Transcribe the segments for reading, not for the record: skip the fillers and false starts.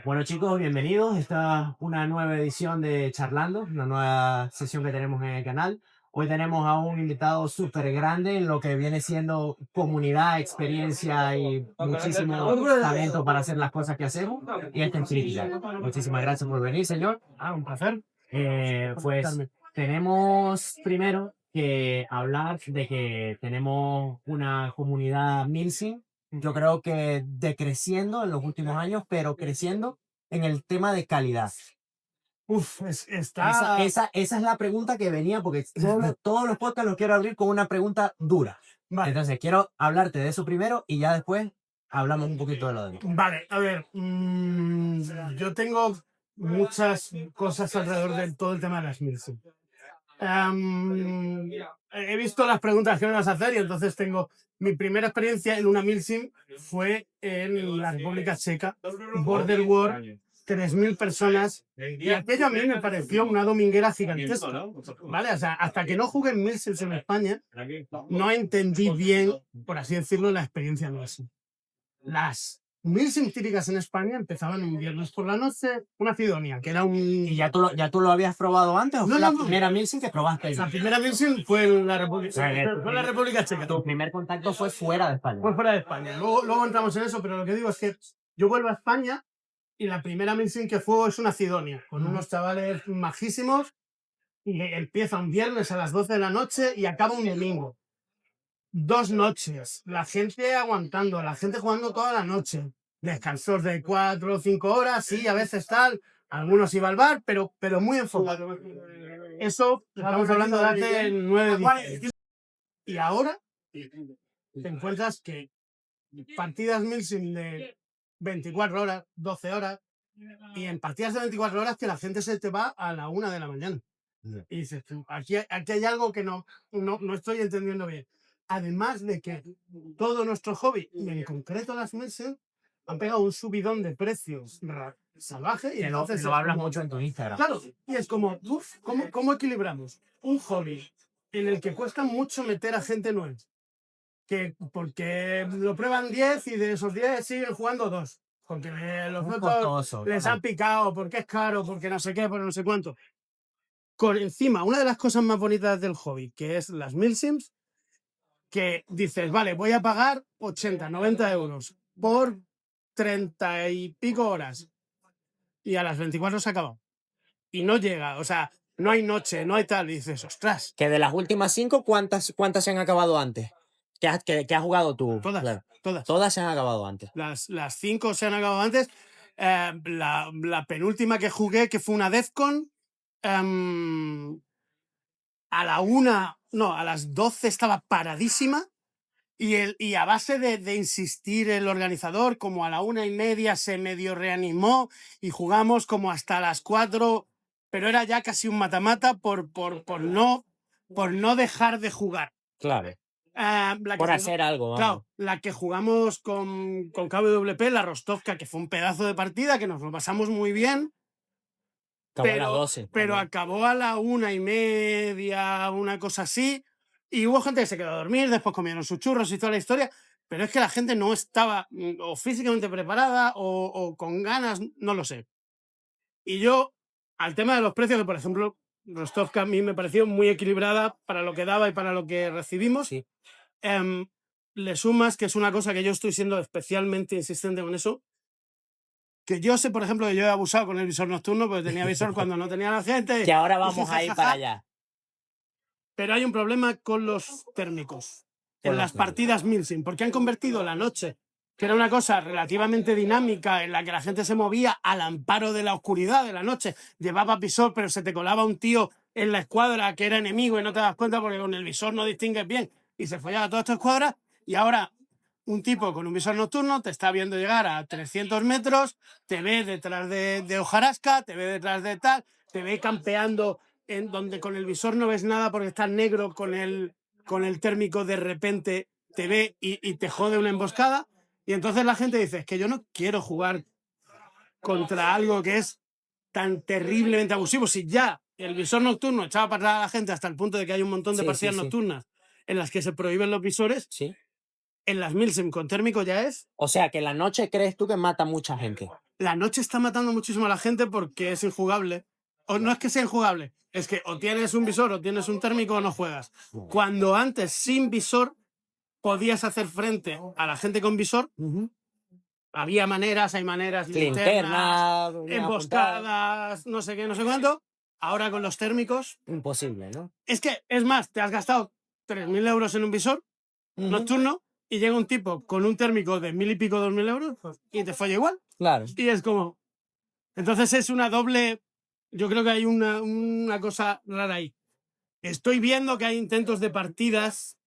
Bueno chicos, bienvenidos. Esta es una nueva edición de Charlando, una nueva sesión que tenemos en el canal. Hoy tenemos a un invitado súper grande en lo que viene siendo comunidad, experiencia y muchísimo talento para hacer las cosas que hacemos. Y este es Crítica. Muchísimas gracias por venir, señor. Un placer. Pues Darme. tenemos primero que hablar de que tenemos una comunidad Milsim, yo creo que decreciendo en los últimos años, pero creciendo en el tema de calidad. Está. Esa es la pregunta que venía, porque todos los podcasts los quiero abrir con una pregunta dura. Vale. Entonces, quiero hablarte de eso primero y ya después hablamos un poquito de lo demás. Vale, a ver. Yo tengo muchas cosas alrededor de todo el tema de las Milsim. He visto las preguntas que me vas a hacer y entonces tengo. Mi primera experiencia en una Milsim fue en la República Checa, Border War, 3.000 personas, y aquello a mí me pareció una dominguera gigantesca, ¿vale? O sea, hasta que no jugué en Milsims en España, no entendí bien, por así decirlo, la experiencia nuestra. Las Milsims típicas en España empezaban un viernes por la noche, una Cidonia, que era un... ¿Y ya tú lo habías probado antes o No, fue la no. primera Milsim que probaste? La primera Milsim fue en la República, Fue en la República Checa. Tu primer contacto fue fuera de España. Fue fuera de España. Luego entramos en eso, pero lo que digo es que yo vuelvo a España y la primera Milsim que fue es una Cidonia, con unos chavales majísimos, y empieza un viernes a las 12 de la noche y acaba un domingo. 2 noches, la gente aguantando, la gente jugando toda la noche, descansos de 4 o 5 horas, sí, a veces tal, algunos iban al bar, pero muy enfocado. Eso estamos hablando de hace 9 días. Y ahora te encuentras que partidas Milsim de 24 horas, 12 horas, y en partidas de 24 horas que la gente se te va a la 1 de la mañana. Y dices tú, aquí hay algo que no estoy entendiendo bien. Además de que todo nuestro hobby, y en concreto las Milsim, han pegado un subidón de precios salvaje. Y entonces lo hablas mucho en tu Instagram. Claro, y es como, ¿cómo equilibramos un hobby en el que cuesta mucho meter a gente nueva? Que porque lo prueban 10 y de esos 10 siguen jugando 2. Porque los otros les han picado, porque es caro, porque no sé qué, porque no sé cuánto. Con encima, una de las cosas más bonitas del hobby, que es las Milsims, que dices, vale, voy a pagar 80, 90 euros por 30 y pico horas. Y a las 24 se ha acabado. Y no llega, o sea, no hay noche, no hay tal. Y dices, ostras. Que de las últimas 5, ¿cuántas se han acabado antes? ¿Que has jugado tú? Todas, claro. todas. Todas se han acabado antes. Las 5 se han acabado antes. La penúltima que jugué, que fue una Defcon, a la 1, no, a las 12 estaba paradísima. Y a base de insistir el organizador, como a la 1:30 se medio reanimó y jugamos como hasta las 4, pero era ya casi un mata-mata por no dejar de jugar. Claro. Por hacer algo, vamos. Claro, la que jugamos con KWP, la Rostovka, que fue un pedazo de partida, que nos lo pasamos muy bien. Acabó a las 12. Pero acabó a la 1:30, una cosa así. Y hubo gente que se quedó a dormir, después comieron sus churros y toda la historia, pero es que la gente no estaba o físicamente preparada o con ganas, no lo sé. Y yo, al tema de los precios, que por ejemplo, Rostovka a mí me pareció muy equilibrada para lo que daba y para lo que recibimos, sí. Le sumas que es una cosa que yo estoy siendo especialmente insistente con eso, que yo sé, por ejemplo, que yo he abusado con el visor nocturno porque tenía visor cuando no tenía la gente. Que ahora vamos a ir para allá. Pero hay un problema con los térmicos en las partidas Milsim, porque han convertido la noche, que era una cosa relativamente dinámica en la que la gente se movía al amparo de la oscuridad de la noche, llevaba visor, pero se te colaba un tío en la escuadra que era enemigo y no te das cuenta porque con el visor no distingues bien y se follaba toda esta escuadra. Y ahora un tipo con un visor nocturno te está viendo llegar a 300 metros, te ve detrás de hojarasca, te ve detrás de tal, te ve campeando en donde con el visor no ves nada porque está negro, con el térmico de repente te ve y te jode una emboscada. Y entonces la gente dice, es que yo no quiero jugar contra algo que es tan terriblemente abusivo. Si ya el visor nocturno echaba para atrás a la gente hasta el punto de que hay un montón de partidas nocturnas en las que se prohíben los visores, sí. En las Milsim con térmico ya es... O sea, que la noche crees tú que mata mucha gente. la noche está matando muchísimo a la gente porque es injugable. O no es que sea injugable, es que o tienes un visor o tienes un térmico o no juegas. Cuando antes, sin visor, podías hacer frente a la gente con visor, había maneras, hay maneras, linternas, Linterna, emboscadas, no sé qué, no sé cuánto. Ahora con los térmicos, imposible, ¿no? es que, es más, te has gastado 3.000 euros en un visor nocturno y llega un tipo con un térmico de 1.000 y pico, 2.000 euros y te falla igual. Claro. Y es como... Entonces es una doble... Yo creo que hay una cosa rara ahí. Estoy viendo que hay intentos de partidas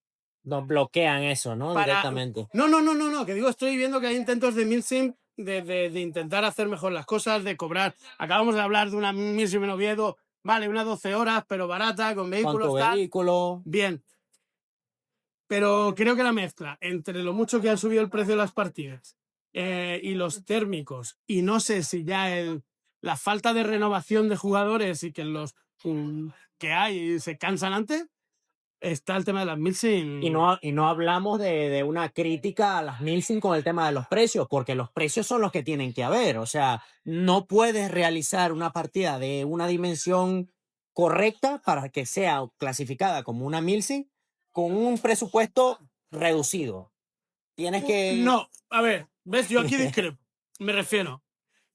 Nos bloquean eso, ¿no? para... Directamente. No, que digo, estoy viendo que hay intentos de milsim de intentar hacer mejor las cosas, de cobrar. Acabamos de hablar de una milsim en Oviedo, vale, unas 12 horas, pero barata, con vehículos, ¿Cuánto tal. vehículo? Bien. Pero creo que la mezcla entre lo mucho que han subido el precio de las partidas y los térmicos, y no sé si ya la falta de renovación de jugadores y que los que hay se cansan antes, está el tema de las milsim. Y no hablamos de una crítica a las Nielsen con el tema de los precios, porque los precios son los que tienen que haber. O sea, no puedes realizar una partida de una dimensión correcta para que sea clasificada como una Nielsen con un presupuesto reducido. Tienes que... No, a ver, ves, yo aquí discrepo. Me refiero,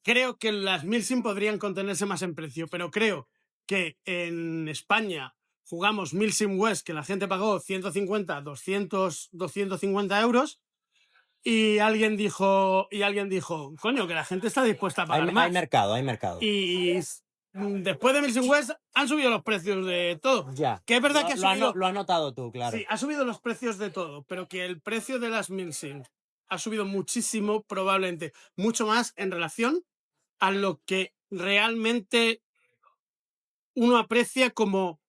creo que las milsim podrían contenerse más en precio, pero creo que en España jugamos milsim West, que la gente pagó 150, 200, 250 euros, y alguien dijo, coño, que la gente está dispuesta a pagar más. Hay mercado, hay mercado. Y después de Milsim West han subido los precios de todo. Ya. Que es verdad que ha subido... Lo has notado tú, claro. Sí, ha subido los precios de todo, pero que el precio de las Milsim ha subido muchísimo, probablemente mucho más en relación a lo que realmente uno aprecia como...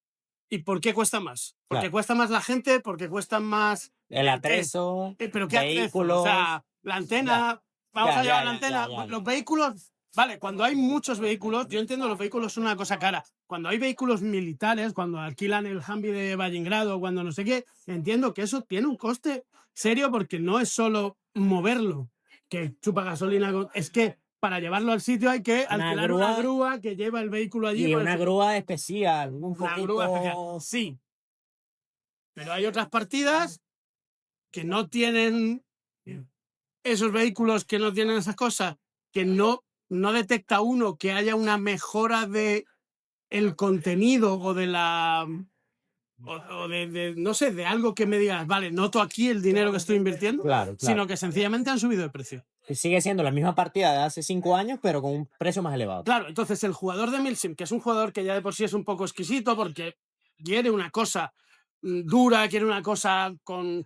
¿Y por qué cuesta más? Porque Claro. cuesta más la gente, porque cuestan más... El atrezo, ¿Pero qué atrezo? vehículos... O sea, la antena... Vamos a llevar la antena. Los vehículos... Vale, cuando hay muchos vehículos, yo entiendo los vehículos son una cosa cara. Cuando hay vehículos militares, cuando alquilan el Humvee de Valingrado, cuando no sé qué, entiendo que eso tiene un coste serio porque no es solo moverlo, que chupa gasolina. Es que para llevarlo al sitio hay que alquilar una grúa que lleva el vehículo allí. Y una grúa especial. Una grúa especial. Sí. Pero hay otras partidas que no tienen esos vehículos, que no tienen esas cosas, que no detecta uno que haya una mejora de el contenido o de la o de no sé, de algo que me digas, vale, noto aquí el dinero que estoy invirtiendo, claro. sino que sencillamente han subido de precio. Y sigue siendo la misma partida de hace 5 años, pero con un precio más elevado. Claro, entonces el jugador de Milsim, que es un jugador que ya de por sí es un poco exquisito porque quiere una cosa dura, quiere una cosa con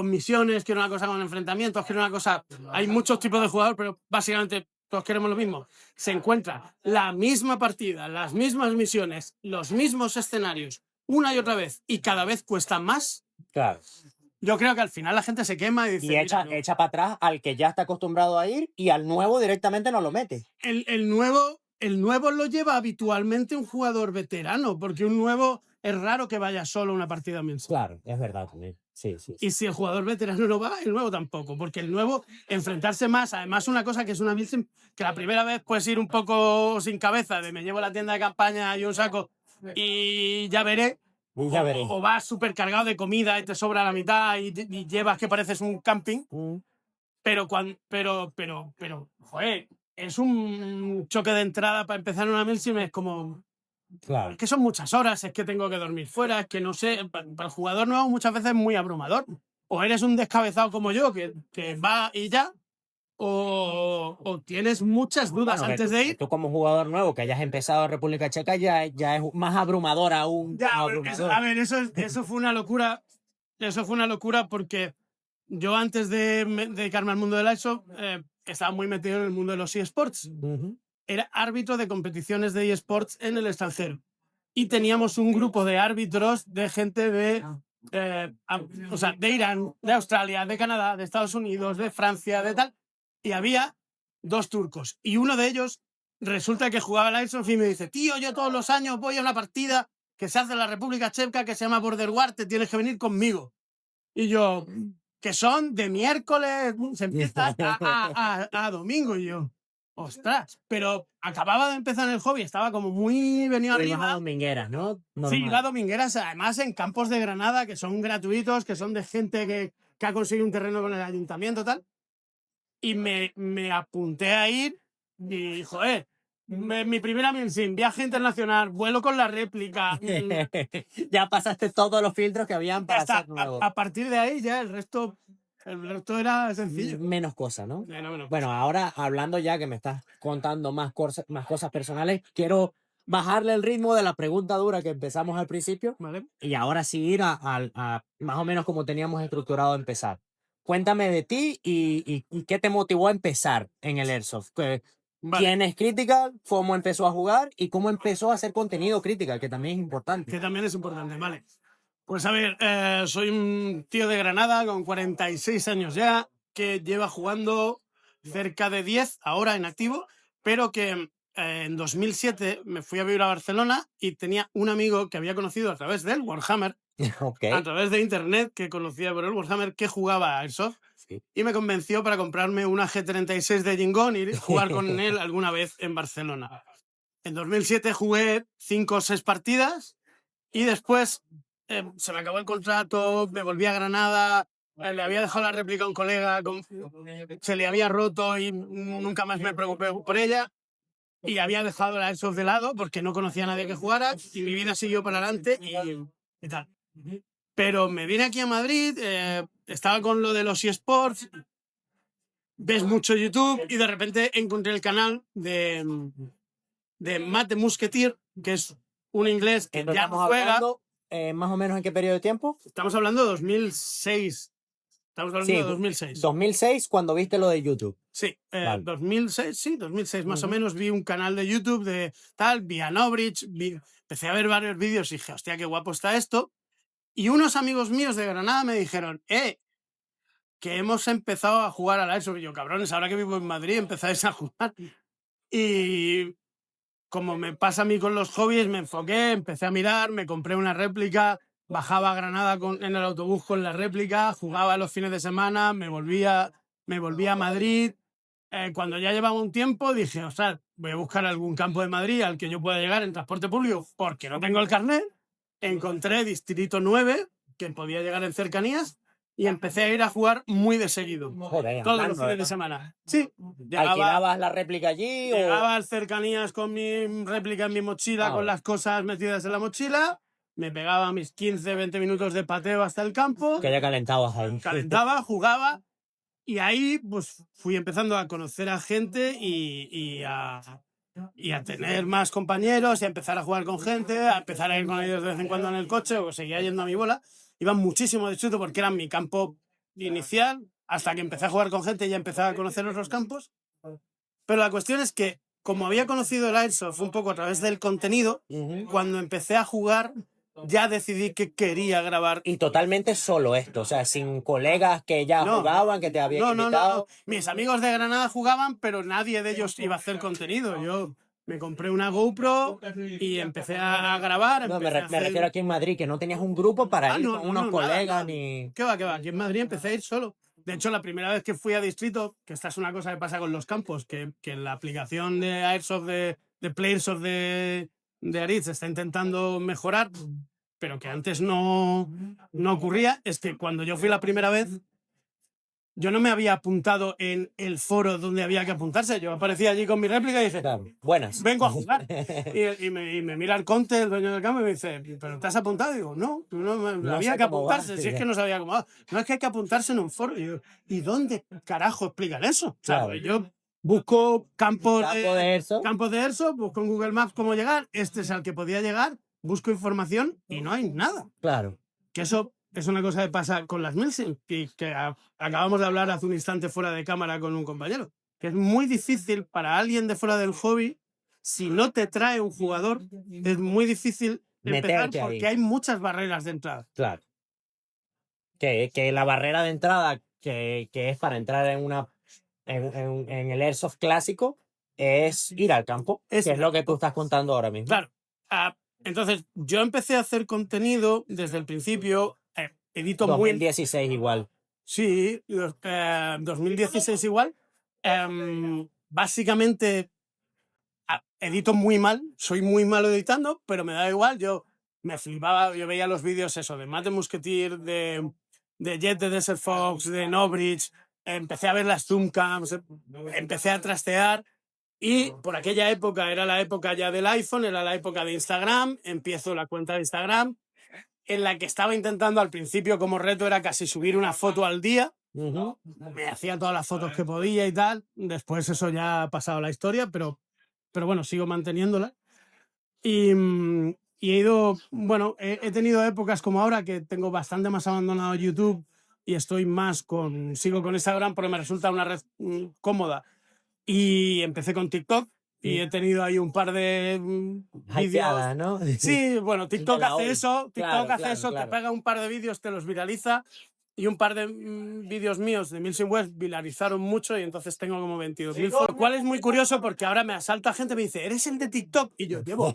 misiones, quiere una cosa con enfrentamientos, quiere una cosa... Hay muchos tipos de jugador, pero básicamente todos queremos lo mismo. Se encuentra la misma partida, las mismas misiones, los mismos escenarios, una y otra vez, y cada vez cuesta más. Claro. Yo creo que al final la gente se quema y dice... Y echa para atrás al que ya está acostumbrado a ir y al nuevo directamente no lo mete. El nuevo lo lleva habitualmente un jugador veterano, porque un nuevo es raro que vaya solo a una partida mensual. Claro, es verdad también. Sí. Y si el jugador veterano no va, el nuevo tampoco, porque el nuevo, enfrentarse más, además una cosa que es una Milsim, que la primera vez puedes ir un poco sin cabeza, de me llevo la tienda de campaña y un saco y ya veré. O vas súper cargado de comida y te sobra la mitad y llevas que pareces un camping. Pero, joder, es un choque de entrada para empezar una Milsim, es como... Claro. Es que son muchas horas, es que tengo que dormir fuera, es que no sé, para el jugador nuevo muchas veces es muy abrumador. O eres un descabezado como yo, que va y ya, o tienes muchas dudas antes de ir. Tú como jugador nuevo que hayas empezado en República Checa ya es más abrumador aún. Ya, a ver, eso fue una locura. Eso fue una locura porque yo antes de dedicarme al mundo del ISO estaba muy metido en el mundo de los eSports. Era árbitro de competiciones de eSports en el extranjero. Y teníamos un grupo de árbitros de gente de Irán, de Australia, de Canadá, de Estados Unidos, de Francia, de tal. Y había 2 turcos. Y uno de ellos resulta que jugaba al Airsoft y me dice, tío, yo todos los años voy a una partida que se hace en la República Checa que se llama Border War, te tienes que venir conmigo. Y yo, que son de miércoles, se empieza a domingo. Y yo, ostras, pero acababa de empezar el hobby, estaba como muy venido Ibas a arriba. domingueras, ¿no? Sí, Normal. iba a domingueras, además en campos de Granada, que son gratuitos, que son de gente que ha conseguido un terreno con el ayuntamiento y tal. Y me apunté a ir y, joder, mi primera Minsin, viaje internacional, vuelo con la réplica. Ya pasaste todos los filtros que habían Ya para está. hacer nuevo. A partir de ahí ya el resto era sencillo. Menos cosas, ¿no? Bueno, Bueno, ahora hablando ya que me estás contando más cosas personales, quiero bajarle el ritmo de la pregunta dura que empezamos al principio vale. y ahora sí ir a más o menos como teníamos estructurado empezar. Cuéntame de ti y qué te motivó a empezar en el Airsoft. Vale. ¿Quién es Critical? ¿Cómo empezó a jugar? ¿Y cómo empezó a hacer contenido Critical? Que también es importante. Que también es importante, vale. Pues a ver, soy un tío de Granada con 46 años ya, que lleva jugando cerca de 10 ahora en activo, pero que en 2007 me fui a vivir a Barcelona y tenía un amigo que había conocido a través del Warhammer, Ok. a través de internet, que conocía por el Warhammer, que jugaba a Airsoft. Sí. Y me convenció para comprarme una G36 de Jingón y jugar con él alguna vez en Barcelona. En 2007 jugué 5 o 6 partidas y después se me acabó el contrato, me volví a Granada, le había dejado la réplica a un colega, se le había roto y nunca más me preocupé por ella. Y había dejado la Airsoft de lado porque no conocía a nadie que jugara y mi vida siguió para adelante y tal. Pero me vine aquí a Madrid, estaba con lo de los eSports, ves mucho YouTube y de repente encontré el canal de Matt the Musketeer, que es un inglés que Entonces ya estamos juega. hablando más o menos en qué periodo de tiempo. Estamos hablando de 2006. Estamos hablando Sí, de 2006. 2006 cuando viste lo de YouTube. Sí, Vale. 2006, sí, 2006 más o menos. Vi un canal de YouTube de tal, vi a Nobridge, empecé a ver varios vídeos y dije, hostia, qué guapo está esto. Y unos amigos míos de Granada me dijeron, que hemos empezado a jugar a la ESO. Y yo, cabrones, ahora que vivo en Madrid empezáis a jugar. Y como me pasa a mí con los hobbies, me enfoqué, empecé a mirar, me compré una réplica, bajaba a Granada en el autobús con la réplica, jugaba los fines de semana, me volvía a Madrid. Cuando ya llevaba un tiempo dije, ostras, voy a buscar algún campo de Madrid al que yo pueda llegar en transporte público porque no tengo el carnet. Encontré Distrito 9, que podía llegar en cercanías, y empecé a ir a jugar muy de seguido. Joder, Todos los hablando, fines de semana. Sí. Llegaba, ¿alquilabas la réplica allí o llegaba a cercanías con mi réplica en mi mochila, con las cosas metidas en la mochila. Me pegaba mis 15, 20 minutos de pateo hasta el campo. que ya calentabas ahí? Calentaba, jugaba. Y ahí pues fui empezando a conocer a gente y a tener más compañeros y a empezar a jugar con gente, a empezar a ir con ellos de vez en cuando en el coche, o seguía yendo a mi bola. Iba muchísimo de chuto porque era mi campo inicial, hasta que empecé a jugar con gente y ya empecé a conocer otros campos. Pero la cuestión es que, como había conocido el Airsoft un poco a través del contenido, cuando empecé a jugar ya decidí que quería grabar. Y totalmente solo esto, o sea, sin colegas que ya jugaban, que te habían invitado. No. Mis amigos de Granada jugaban, pero nadie de ellos iba a hacer contenido. Yo me compré una GoPro y empecé a grabar. No, me refiero aquí en Madrid, que no tenías un grupo para ir con unos colegas nada. ni... ¿Qué va? Aquí en Madrid empecé a ir solo. De hecho, la primera vez que fui a Distrito, que esta es una cosa que pasa con los campos, que la aplicación de Airsoft de Playersoft de Aritz está intentando mejorar, pero que antes no ocurría, es que cuando yo fui la primera vez, yo no me había apuntado en el foro donde había que apuntarse. Yo aparecía allí con mi réplica y dije, Claro, buenas. vengo a jugar. y me mira el Conte, el dueño del campo, y me dice, ¿pero te has apuntado? Y digo, no había que apuntarse. Si es que no sabía cómo va. No, es que hay que apuntarse en un foro. Y digo, ¿y dónde carajo explican eso? O sea, Claro. yo busco campos de Airsoft, busco en Google Maps cómo llegar. Este es al que podía llegar. Busco información y no hay nada. Claro. Que eso es una cosa que pasa con las Milsim, que acabamos de hablar hace un instante fuera de cámara con un compañero, que es muy difícil para alguien de fuera del hobby, si no te trae un jugador, es muy difícil empezar porque hay muchas barreras de entrada. Claro. Que la barrera de entrada que es para entrar en el Airsoft clásico es ir al campo, que es lo que tú estás contando ahora mismo. Claro. Entonces, yo empecé a hacer contenido desde el principio. Edito 2016 igual. Sí, 2016 igual. básicamente edito muy mal, soy muy malo editando, pero me da igual, yo me flipaba, yo veía los vídeos eso, de Matt the Musketeer, de Jet the Desert Fox, de Nobridge, empecé a ver las Zoomcams, empecé a trastear y por aquella época era la época ya del iPhone, era la época de Instagram, empiezo la cuenta de Instagram, en la que estaba intentando al principio como reto era casi subir una foto al día, me hacía todas las fotos que podía y tal, después eso ya ha pasado la historia, pero bueno, sigo manteniéndola. Y he ido, bueno, he tenido épocas como ahora que tengo bastante más abandonado YouTube y estoy más sigo con Instagram porque me resulta una red cómoda. Y empecé con TikTok y he tenido ahí un par de Hypeada, vídeos. ¿no? Sí, bueno, TikTok la hace odio. eso, TikTok Claro, hace claro, eso, claro. te pega un par de vídeos, te los viraliza y un par de vídeos míos de Milsim West viralizaron mucho y entonces tengo como 22.000 followers, lo cual es muy curioso porque ahora me asalta gente y me dice, ¿eres el de TikTok? Y yo llevo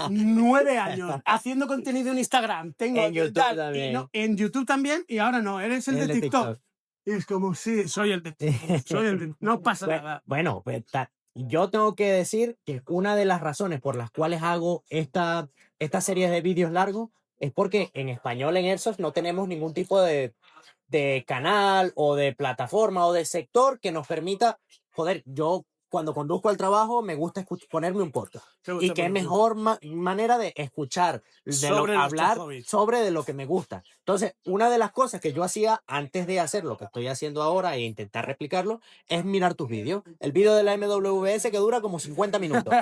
9 años haciendo contenido en Instagram, tengo En YouTube tal, y también. no, en YouTube también y ahora no, eres el de TikTok. Y es como, sí, soy el de TikTok, no pasa nada. Bueno, pues yo tengo que decir que una de las razones por las cuales hago esta serie de vídeos largos es porque en español en Airsoft no tenemos ningún tipo de canal o de plataforma o de sector que nos permita, joder, yo cuando conduzco al trabajo me gusta ponerme un podcast. Y qué mejor manera de escuchar, hablar sobre de lo que me gusta. Entonces, una de las cosas que yo hacía antes de hacer lo que estoy haciendo ahora e intentar replicarlo es mirar tus vídeos. El vídeo de la MWS que dura como 50 minutos.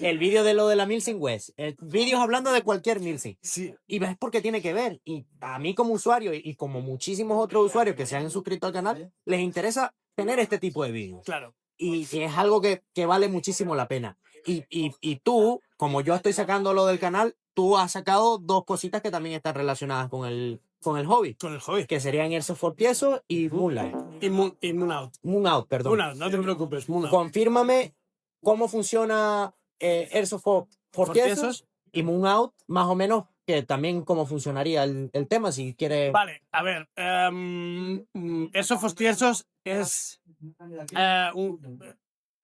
El vídeo de lo de la Milsim West. Vídeos hablando de cualquier Milsim. Sí. Y ves por qué tiene que ver. Y a mí como usuario y como muchísimos otros usuarios que se han suscrito al canal, les interesa tener este tipo de vídeos. Claro. Y es algo que vale muchísimo la pena. Y tú, como yo estoy sacando lo del canal, tú has sacado dos cositas que también están relacionadas con el hobby. Con el hobby. Que serían Airsoft for Tieso y Moonlight. Y Moon Out. Moon Out, perdón. Moon Out, no te preocupes, Moon Out. Confírmame cómo funciona Airsoft for Tiesos y Moon Out, más o menos, que también cómo funcionaría el tema, si quieres. Vale, a ver, Airsoft for Tiesos es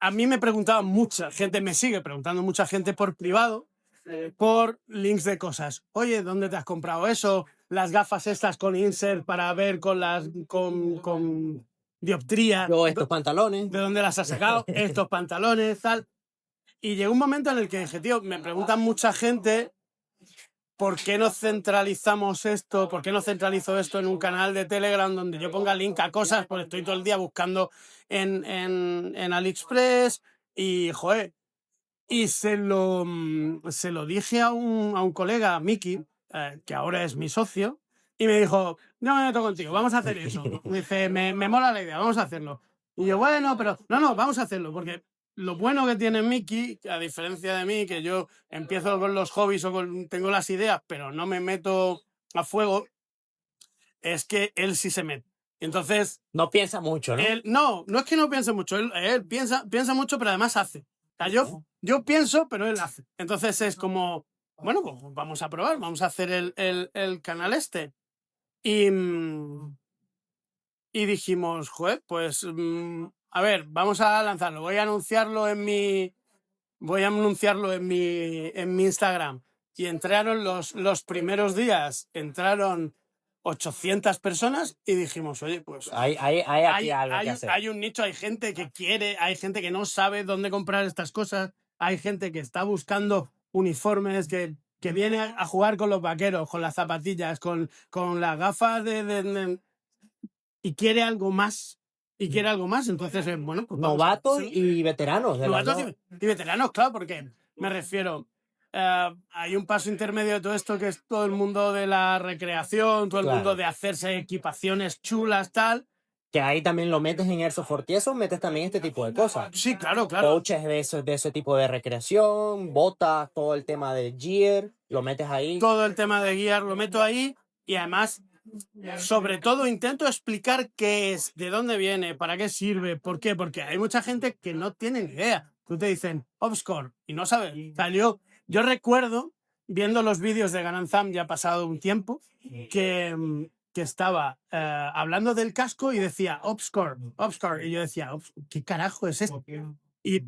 a mí me preguntaba mucha gente, me sigue preguntando mucha gente por privado, por links de cosas. Oye, ¿dónde te has comprado eso? Las gafas estas con insert para ver con dioptría. Yo estos pantalones. ¿De dónde las has sacado? Estos pantalones, tal. Y llegó un momento en el que dije, tío, me preguntan mucha gente ¿por qué no centralizamos esto? ¿Por qué no centralizo esto en un canal de Telegram donde yo ponga link a cosas? Porque estoy todo el día buscando en AliExpress y, joder, y se lo dije a un colega, Miki, que ahora es mi socio, y me dijo, yo me meto contigo, vamos a hacer eso. Me dice, me mola la idea, vamos a hacerlo. Y yo, bueno, pero no, vamos a hacerlo, porque lo bueno que tiene Miki, a diferencia de mí, que yo empiezo con los hobbies o tengo las ideas, pero no me meto a fuego, es que él sí se mete. Entonces... No piensa mucho, ¿no? No es que no piense mucho, él piensa mucho, pero además hace. O sea, yo pienso, pero él hace. Entonces es como, bueno, pues vamos a probar, vamos a hacer el canal este. Y dijimos, joder, pues a ver, vamos a lanzarlo. Voy a anunciarlo en mi Instagram. Y entraron los primeros días, entraron 800 personas y dijimos, oye, pues hay aquí algo que hacer. Hay un nicho, hay gente que quiere, hay gente que no sabe dónde comprar estas cosas, hay gente que está buscando uniformes, que viene a jugar con los vaqueros, con las zapatillas, con las gafas y quiere algo más. Entonces, bueno, pues novatos y veteranos. Novatos y veteranos, claro, porque me refiero, hay un paso intermedio de todo esto que es todo el mundo de la recreación, todo el mundo de hacerse equipaciones chulas, tal. Que ahí también lo metes en Airsoft for Tieso, metes también este tipo de cosas. Sí, claro. Coaches de ese tipo de recreación, botas, todo el tema de gear, lo metes ahí. Todo el tema de gear lo meto ahí y además, sobre todo, intento explicar qué es, de dónde viene, para qué sirve, por qué, porque hay mucha gente que no tiene ni idea. Tú te dicen Obscore y no sabes. O sea, yo recuerdo, viendo los vídeos de Garanzam, ya ha pasado un tiempo, que estaba hablando del casco y decía Obscore. Y yo decía, ¿qué carajo es esto? Y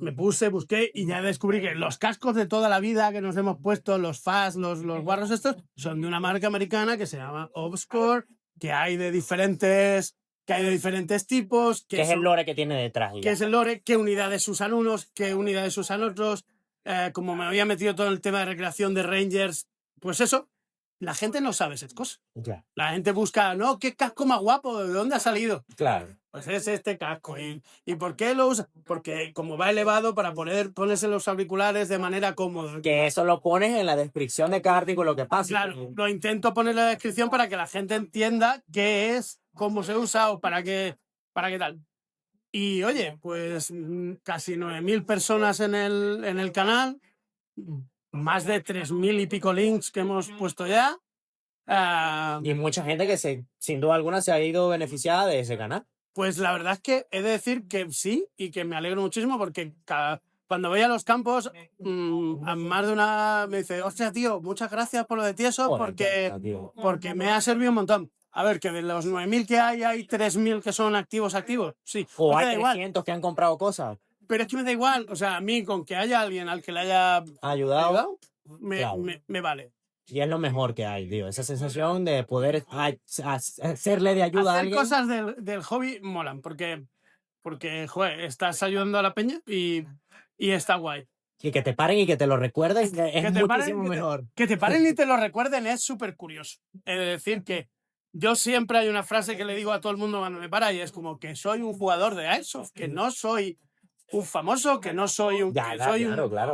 me puse, busqué y ya descubrí que los cascos de toda la vida que nos hemos puesto, los FAS, los guarros estos, son de una marca americana que se llama Obscore, que hay de diferentes tipos. ¿Qué es el lore que tiene detrás? ¿Qué es el lore? ¿Qué unidades usan unos? ¿Qué unidades usan otros? Como me había metido todo el tema de recreación de Rangers, pues eso, la gente no sabe esas cosas. Claro. La gente busca, no, qué casco más guapo, ¿de dónde ha salido? Claro. Pues es este casco. ¿Y por qué lo usa? Porque como va elevado para poder ponerse los auriculares de manera cómoda. Que eso lo pones en la descripción de cada artículo que pasa. Claro, lo intento poner en la descripción para que la gente entienda qué es, cómo se usa o para qué tal. Y oye, pues casi 9.000 personas en el canal, más de 3.000 y pico links que hemos puesto ya. Y mucha gente que sin duda alguna se ha ido beneficiada de ese canal. Pues la verdad es que he de decir que sí y que me alegro muchísimo porque cuando voy a los campos, a más de una me dice, hostia, tío, muchas gracias por lo de Tieso porque me ha servido un montón. A ver, que de los 9.000 que hay 3.000 que son activos. Sí. O hay da igual. 300 que han comprado cosas. Pero es que me da igual. O sea, a mí con que haya alguien al que le haya ayudado, claro. me vale. Y es lo mejor que hay, tío. Esa sensación de poder hacerle de ayuda a alguien. Hacer cosas del hobby molan, porque joder, estás ayudando a la peña y está guay. Y que te paren y que te lo recuerden es muchísimo mejor. Que te paren y te lo recuerden es súper curioso. Es decir, que yo siempre hay una frase que le digo a todo el mundo cuando me para y es como que soy un jugador de Airsoft, que no soy un famoso, que no soy un...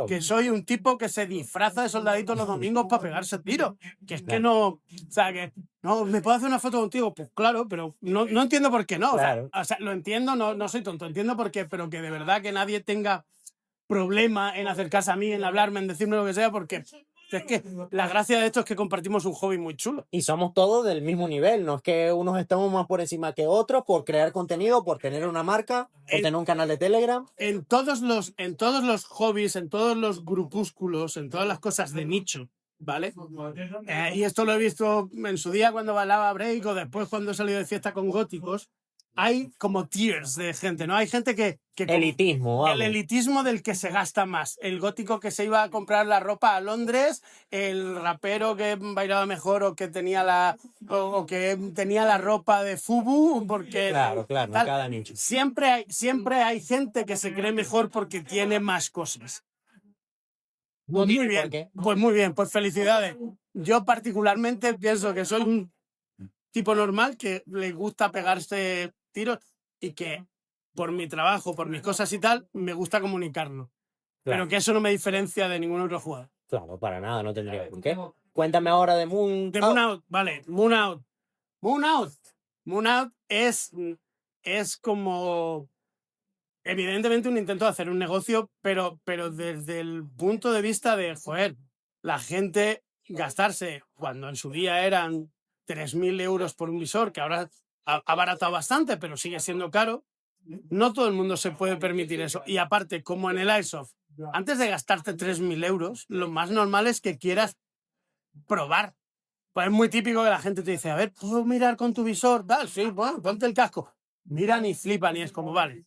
Que soy un tipo que se disfraza de soldadito los domingos para pegarse tiro. Que es que no... O sea, que... No, ¿me puedo hacer una foto contigo? Pues claro, pero no entiendo por qué no. Claro. O sea, lo entiendo, no soy tonto, entiendo por qué, pero que de verdad que nadie tenga problema en acercarse a mí, en hablarme, en decirme lo que sea, porque es que la gracia de esto es que compartimos un hobby muy chulo. Y somos todos del mismo nivel, no es que unos estamos más por encima que otros por crear contenido, por tener una marca, por tener un canal de Telegram. En todos los hobbies, en todos los grupúsculos, en todas las cosas de nicho, ¿vale? Y esto lo he visto en su día cuando bailaba break o después cuando he salido de fiesta con góticos. Hay como tiers de gente, ¿no? Hay gente que elitismo, vamos. El elitismo del que se gasta más. El gótico que se iba a comprar la ropa a Londres, el rapero que bailaba mejor o que tenía la ropa de Fubu, porque... Claro, cada nicho. Siempre hay gente que se cree mejor porque tiene más cosas. Pues muy bien, pues felicidades. Yo particularmente pienso que soy un tipo normal que le gusta pegarse tiros y que por mi trabajo, por mis cosas y tal, me gusta comunicarlo. Claro. Pero que eso no me diferencia de ningún otro jugador. Claro, para nada, no tendría por qué. Cuéntame ahora de Moon Out. Vale, Moon Out. Moon Out es como... Evidentemente un intento de hacer un negocio, pero desde el punto de vista de, joder, la gente gastarse, cuando en su día eran 3.000 euros por un visor, que ahora ha abaratado bastante, pero sigue siendo caro, no todo el mundo se puede permitir eso. Y aparte, como en el Airsoft, antes de gastarte 3.000 euros, lo más normal es que quieras probar. Pues es muy típico que la gente te dice, a ver, ¿puedo mirar con tu visor? Vale, sí, bueno, ponte el casco. Miran y flipan y es como, vale.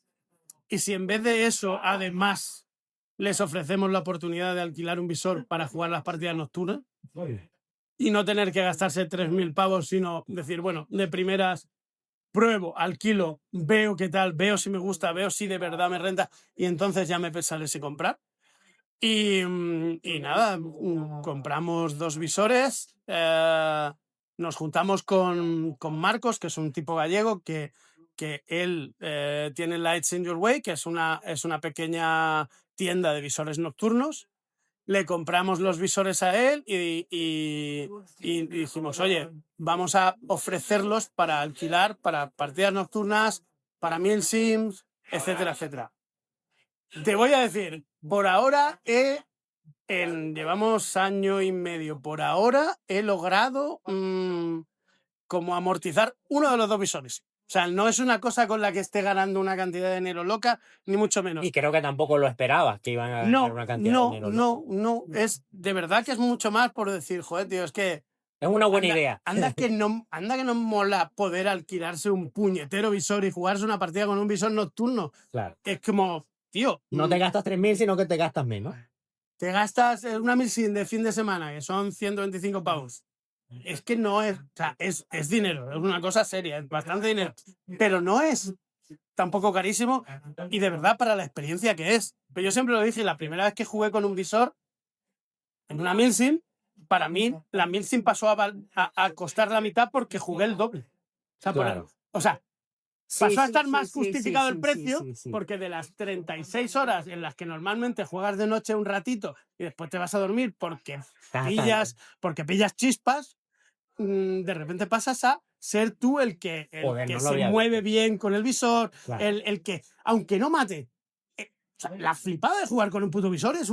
Y si en vez de eso, además, les ofrecemos la oportunidad de alquilar un visor para jugar las partidas nocturnas y no tener que gastarse 3.000 pavos, sino decir, bueno, de primeras pruebo, alquilo, veo qué tal, veo si me gusta, veo si de verdad me renta y entonces ya me sale si comprar. Y nada, compramos 2 visores, nos juntamos con Marcos, que es un tipo gallego que él tiene Lights in Your Way, que es una pequeña tienda de visores nocturnos. Le compramos los visores a él y dijimos, oye, vamos a ofrecerlos para alquilar, para partidas nocturnas, para milsims, etcétera, etcétera. Te voy a decir, por ahora llevamos 1.5 años, por ahora he logrado como amortizar uno de los 2 visores. O sea, no es una cosa con la que esté ganando una cantidad de dinero loca, ni mucho menos. Y creo que tampoco lo esperabas, que iban a ganar una cantidad de dinero loca. No. Es de verdad que es mucho más por decir, joder, tío, es que... Es una buena idea. Anda que no mola poder alquilarse un puñetero visor y jugarse una partida con un visor nocturno. Claro. Es como... tío, No te gastas 3.000, sino que te gastas menos. te gastas una milsim de fin de semana, que son 125 pavos. Es que no es, o sea, es dinero, es una cosa seria, es bastante dinero, pero no es tampoco carísimo y de verdad para la experiencia que es. Pero yo siempre lo dije, la primera vez que jugué con un visor en una milsim, para mí la milsim pasó a costar la mitad porque jugué el doble. O sea, Claro. pasó a estar más justificado el sí, precio sí. porque de las 36 horas en las que normalmente juegas de noche un ratito y después te vas a dormir porque pillas chispas, de repente pasas a ser tú el que Joder, no lo se había mueve visto. bien con el visor, Claro. el que, aunque no mate, o sea, la flipada de jugar con un puto visor es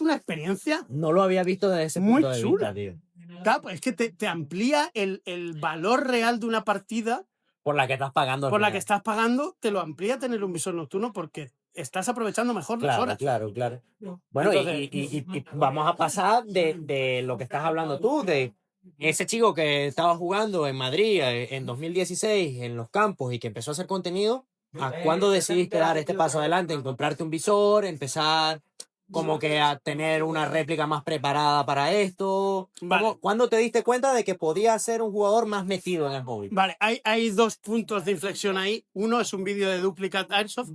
una experiencia No lo había visto desde ese muy punto de chula. vista, tío. Claro, es que te amplía el valor real de una partida Por la que estás pagando. al por la que final. estás pagando, te lo amplía tener un visor nocturno porque estás aprovechando mejor las horas. Claro. Bueno, Entonces- y vamos a pasar de lo que estás hablando tú, de ese chico que estaba jugando en Madrid en 2016 en los campos y que empezó a hacer contenido, ¿a cuándo decidiste dar este paso adelante en comprarte un visor, empezar como que a tener una réplica más preparada para esto? Vale. ¿Cuándo te diste cuenta de que podías ser un jugador más metido en el hobby? Vale, hay dos puntos de inflexión ahí. Uno es un vídeo de Duplicate Airsoft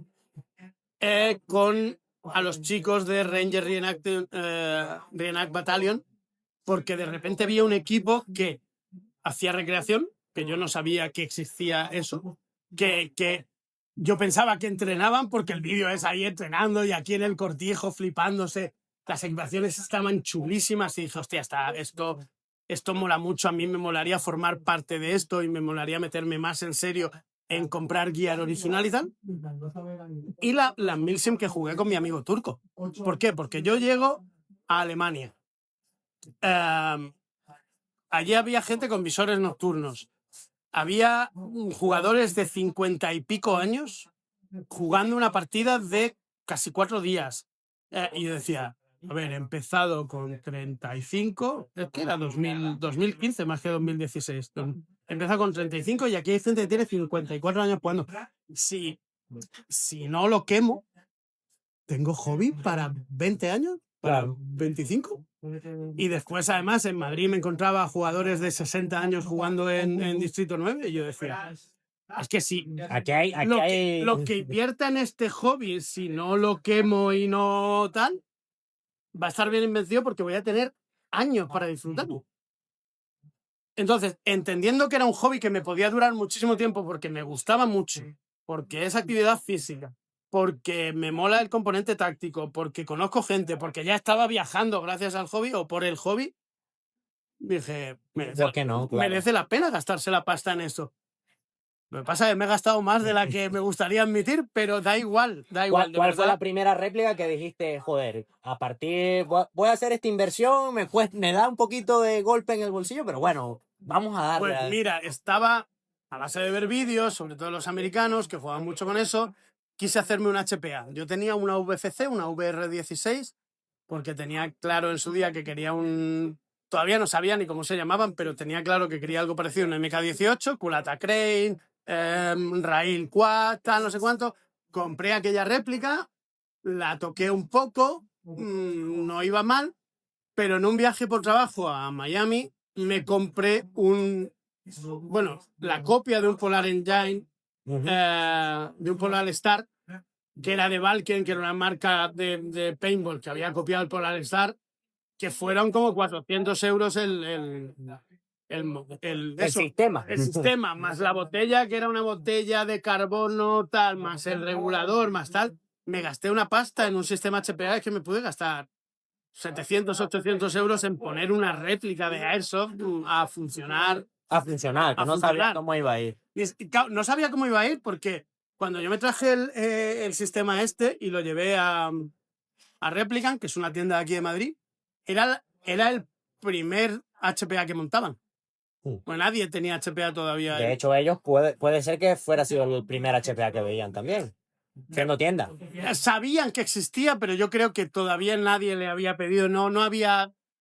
con a los chicos de Ranger Reenact Battalion, porque de repente vi un equipo que hacía recreación, que yo no sabía que existía eso, que yo pensaba que entrenaban porque el vídeo es ahí entrenando y aquí en el cortijo flipándose. Las equipaciones estaban chulísimas y dije, hostia, esto mola mucho. A mí me molaría formar parte de esto y me molaría meterme más en serio en comprar gear original y tal. Y la milsim que jugué con mi amigo turco. ¿Por qué? Porque yo llego a Alemania. Allí había gente con visores nocturnos. Había jugadores de 50 y pico años jugando una partida de casi 4 días. Y yo decía, a ver, he empezado con 35, es que era 2015 más que 2016. Empezó con 35 y aquí hay gente que tiene 54 años jugando. Si no lo quemo, tengo hobby para 20 años, para Claro. 25. Y después, además, en Madrid me encontraba jugadores de 60 años jugando en Distrito 9 y yo decía, es que sí, Aquí hay... lo que invierta en este hobby, si no lo quemo y no tal, va a estar bien invencido porque voy a tener años para disfrutarlo. Entonces, entendiendo que era un hobby que me podía durar muchísimo tiempo porque me gustaba mucho, porque es actividad física, porque me mola el componente táctico, porque conozco gente, porque ya estaba viajando gracias al hobby o por el hobby, dije, ¿Por qué no? Claro. merece la pena gastarse la pasta en esto. Lo que pasa es que me he gastado más de la que me gustaría admitir, pero da igual. ¿Cuál de fue verdad. la primera réplica que dijiste, joder, voy a hacer esta inversión, me da un poquito de golpe en el bolsillo, pero bueno, vamos a darle? Pues mira, estaba a base de ver vídeos, sobre todo los americanos, que juegan mucho con eso, quise hacerme un HPA. Yo tenía una VFC, una VR16, porque tenía claro en su día que quería un... Todavía no sabía ni cómo se llamaban, pero tenía claro que quería algo parecido a una MK18, Culata Crane, Rail Quad, tal, no sé cuánto. Compré aquella réplica, la toqué un poco, no iba mal, pero en un viaje por trabajo a Miami me compré la copia de un Polar Engine, de un Polar Star, que era de Valken, que era una marca de paintball que había copiado el Polar Star, que fueron como 400 euros el sistema, más la botella, que era una botella de carbono, tal, más el regulador, más tal. Me gasté una pasta en un sistema HPA que me pude gastar 700, 800 euros en poner una réplica de Airsoft a funcionar. Que no sabía cómo iba a ir. No sabía cómo iba a ir porque cuando yo me traje el sistema y lo llevé a Replicant, que es una tienda de aquí de Madrid, era el primer HPA que montaban. Pues nadie tenía HPA todavía. De hecho, ellos puede ser que fuera sido el primer HPA que veían también, siendo tienda. Sabían que existía, pero yo creo que todavía nadie le había pedido,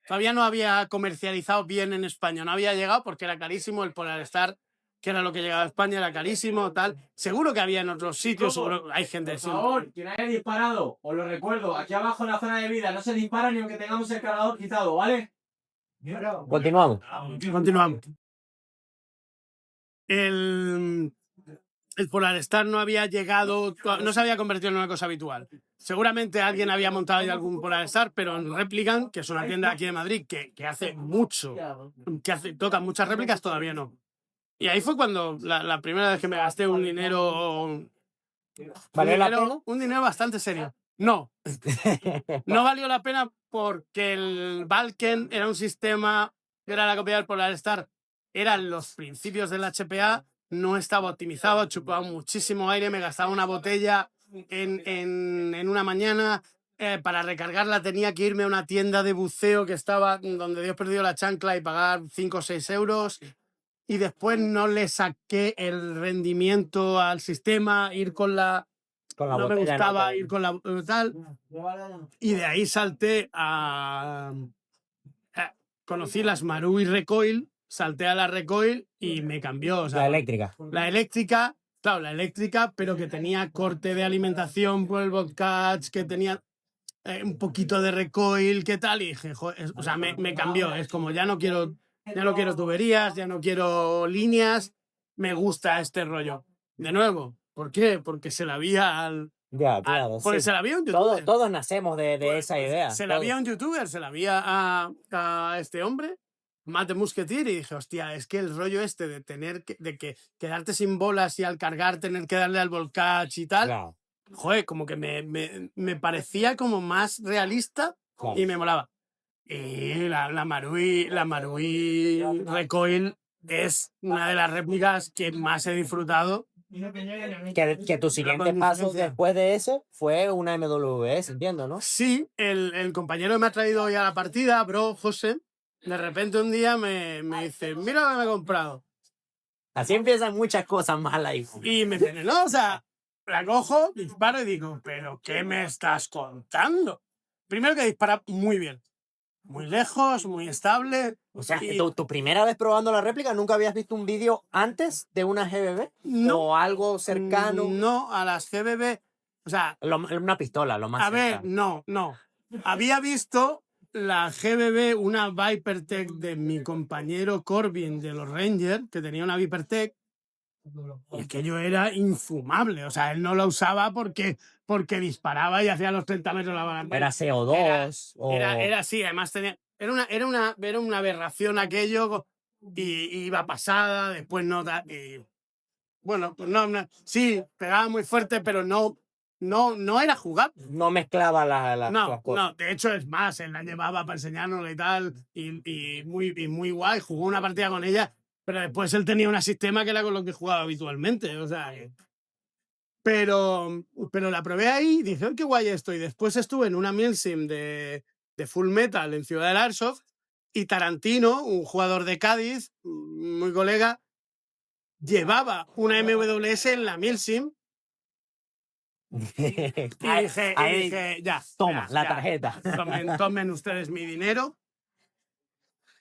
todavía no había comercializado bien en España, no había llegado porque era carísimo el Polar Star, que era lo que llegaba a España, era carísimo, tal. Seguro que había en otros sitios, seguro hay gente... Por favor, quien haya disparado, os lo recuerdo, aquí abajo en la zona de vida no se dispara ni aunque tengamos el cargador quitado, ¿vale? Continuamos. Continuamos. El Polar Star no había llegado, no se había convertido en una cosa habitual. Seguramente alguien había montado ya algún Polar Star, pero en Replicant, que es una tienda aquí de Madrid que hace mucho, toca muchas réplicas, todavía no. Y ahí fue cuando la primera vez que me gasté un dinero... ¿Valió la pena? Un dinero bastante serio. No. No valió la pena porque el Valken era un sistema, era la copia del Polar Star, eran los principios del HPA, no estaba optimizado, chupaba muchísimo aire, me gastaba una botella en una mañana. Para recargarla tenía que irme a una tienda de buceo que estaba donde Dios perdió la chancla y pagar 5 o 6 euros. Y después no le saqué el rendimiento al sistema, ir con la... No me gustaba ir con la tal. Y de ahí salté conocí las Marui Recoil, salté a la Recoil y me cambió. O sea, La eléctrica. La eléctrica, claro, la eléctrica, pero que tenía corte de alimentación por el botcatch, que tenía un poquito de recoil, ¿qué tal? Y dije, joder, o sea, me cambió. Es como ya no quiero tuberías, ya no quiero líneas, me gusta este rollo. De nuevo, ¿por qué? Porque se la vi Ya, claro. porque Sí. se la vi a un youtuber. Todos nacemos de esa idea. Se la vi a un youtuber, se la vi a este hombre, Matt the Musketeer, y dije, hostia, es que el rollo este de tener que quedarte sin bolas y al cargar tener que darle al volcatch y tal, Claro. joder, como que me parecía como más realista Claro. y me molaba. Y la Marui Recoil es una de las réplicas que más he disfrutado. Que tu siguiente paso después de ese fue una MWS, entiendo, ¿no? Sí, el compañero que me ha traído hoy a la partida, bro, José, de repente un día me dice, mira lo que me he comprado. Así empiezan muchas cosas malas ahí. Y me dice, no, o sea, la cojo, disparo y digo, ¿pero qué me estás contando? Primero que dispara muy bien. Muy lejos, muy estable. O sea, y... tu primera vez probando la réplica, ¿nunca habías visto un vídeo antes de una GBB? No, ¿O algo cercano? No, a las GBB. O sea... una pistola, lo más cercano. A ver, no. Había visto la GBB, una Vipertech de mi compañero Corbin de los Rangers, que tenía una Vipertech, y aquello era infumable. O sea, él no la usaba porque disparaba y hacía los 30 metros la bala. Era CO2. Era así, además tenía... Era una aberración aquello, y iba pasada, después no... Y, bueno, pues no, sí, pegaba muy fuerte, pero no era jugable. No mezclaba las cosas. No, de hecho es más, él la llevaba para enseñárnosla y tal, y muy guay, jugó una partida con ella, pero después él tenía un sistema que era con lo que jugaba habitualmente, o sea... Pero la probé ahí y dije, ¡ay, qué guay esto! Y después estuve en una milsim de Full Metal en Ciudad del Airsoft, y Tarantino, un jugador de Cádiz, muy colega, llevaba una MWS en la milsim. Y dije, ya. Toma, la tarjeta. Tomen ustedes mi dinero.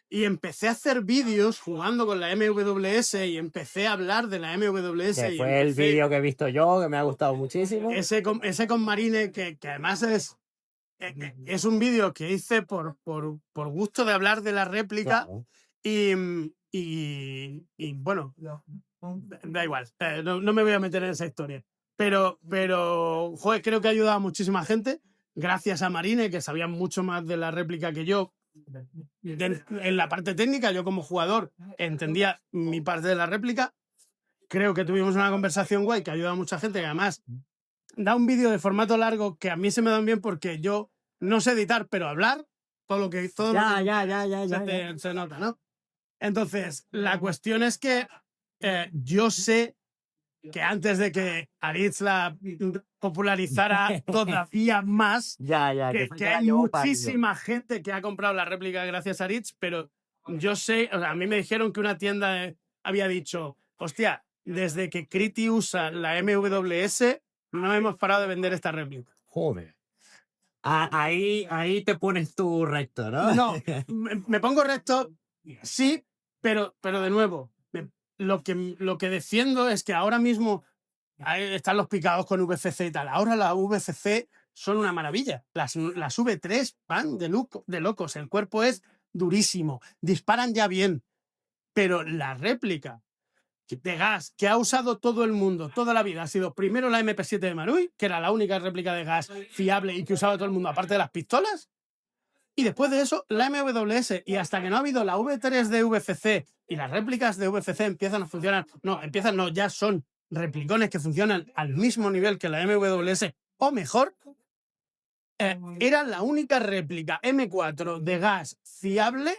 Y empecé a hacer vídeos jugando con la MWS y empecé a hablar de la MWS. Que fue el vídeo que he visto yo, que me ha gustado muchísimo. Ese con Marine, que además es un vídeo que hice por gusto de hablar de la réplica. Claro. Y bueno, da igual, no me voy a meter en esa historia. Pero joder, creo que ha ayudado a muchísima gente. Gracias a Marine, que sabía mucho más de la réplica que yo. En la parte técnica, yo como jugador entendía mi parte de la réplica. Creo que tuvimos una conversación guay que ha ayudado a mucha gente, que además da un vídeo de formato largo que a mí se me dan bien porque yo no sé editar, pero hablar, se nota, ¿no? Entonces, la cuestión es que yo sé que antes de que Aritz la popularizara todavía más, que hay muchísima gente que ha comprado la réplica gracias a Aritz, pero yo sé, o sea, a mí me dijeron que una tienda había dicho, hostia, desde que Criti usa la MWS, no hemos parado de vender esta réplica. Joder. Ahí te pones tú recto, ¿no? No, me pongo recto, sí, pero de nuevo, lo que defiendo es que ahora mismo ahí están los picados con VCC y tal. Ahora las VCC son una maravilla. Las V3 van de locos. El cuerpo es durísimo. Disparan ya bien. Pero la réplica de gas que ha usado todo el mundo toda la vida ha sido primero la MP7 de Marui, que era la única réplica de gas fiable y que usaba todo el mundo, aparte de las pistolas. Y después de eso, la MWS. Y hasta que no ha habido la V3 de VCC y las réplicas de VCC empiezan a funcionar. No, ya son replicones que funcionan al mismo nivel que la MWS o mejor. Era la única réplica M4 de gas fiable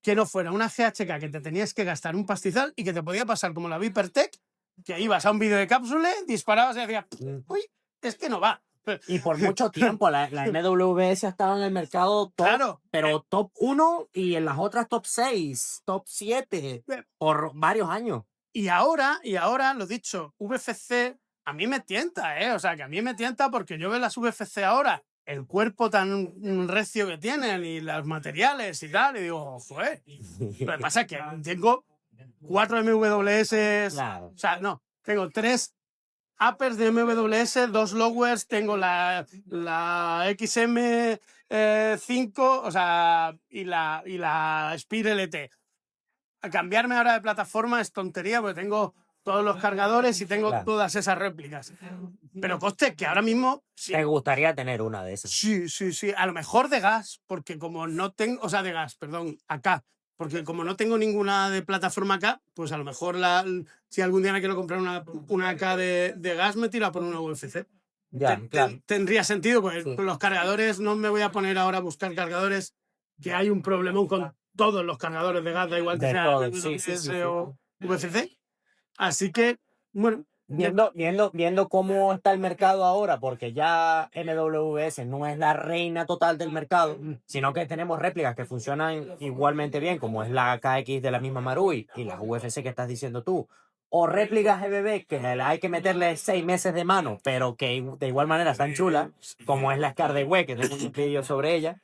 que no fuera una GHK que te tenías que gastar un pastizal y que te podía pasar como la Vipertec, que ibas a un vídeo de cápsula, disparabas y decías, uy, es que no va. Y por mucho tiempo la MWS ha estado en el mercado top, Claro. pero top 1 y en las otras top 6, top 7, por varios años. Y ahora, lo dicho, VFC a mí me tienta, ¿eh? O sea, que a mí me tienta porque yo veo las VFC ahora, el cuerpo tan recio que tienen y los materiales y tal, y digo, joder. Lo que pasa es que tengo 4 MWS, Claro. o sea, no, tengo 3 uppers de MWS, 2 lowers, tengo la XM5, o sea, y la Spear LT. A cambiarme ahora de plataforma es tontería porque tengo todos los cargadores y tengo Claro. todas esas réplicas. Pero coste que ahora mismo... Sí, ¿Te gustaría tener una de esas? sí. A lo mejor de gas, porque como no tengo... O sea, de gas, perdón, acá. Porque como no tengo ninguna de plataforma acá, pues a lo mejor si algún día me quiero comprar una acá de gas, me tiro a por una UFC. Ya, claro. Tendría sentido, pues Sí. los cargadores, no me voy a poner ahora a buscar cargadores, que hay un problemón con todos los cargadores de gas, da igual que De sea todo, MWS o VCC. Así que, bueno, Viendo cómo está el mercado ahora, porque ya MWS no es la reina total del mercado, sino que tenemos réplicas que funcionan igualmente bien, como es la KX de la misma Marui y las UFC que estás diciendo tú, o réplicas EBB que hay que meterle 6 meses de mano, pero que de igual manera están chulas, como es la Scar de Hue, que tengo un vídeo sobre ella.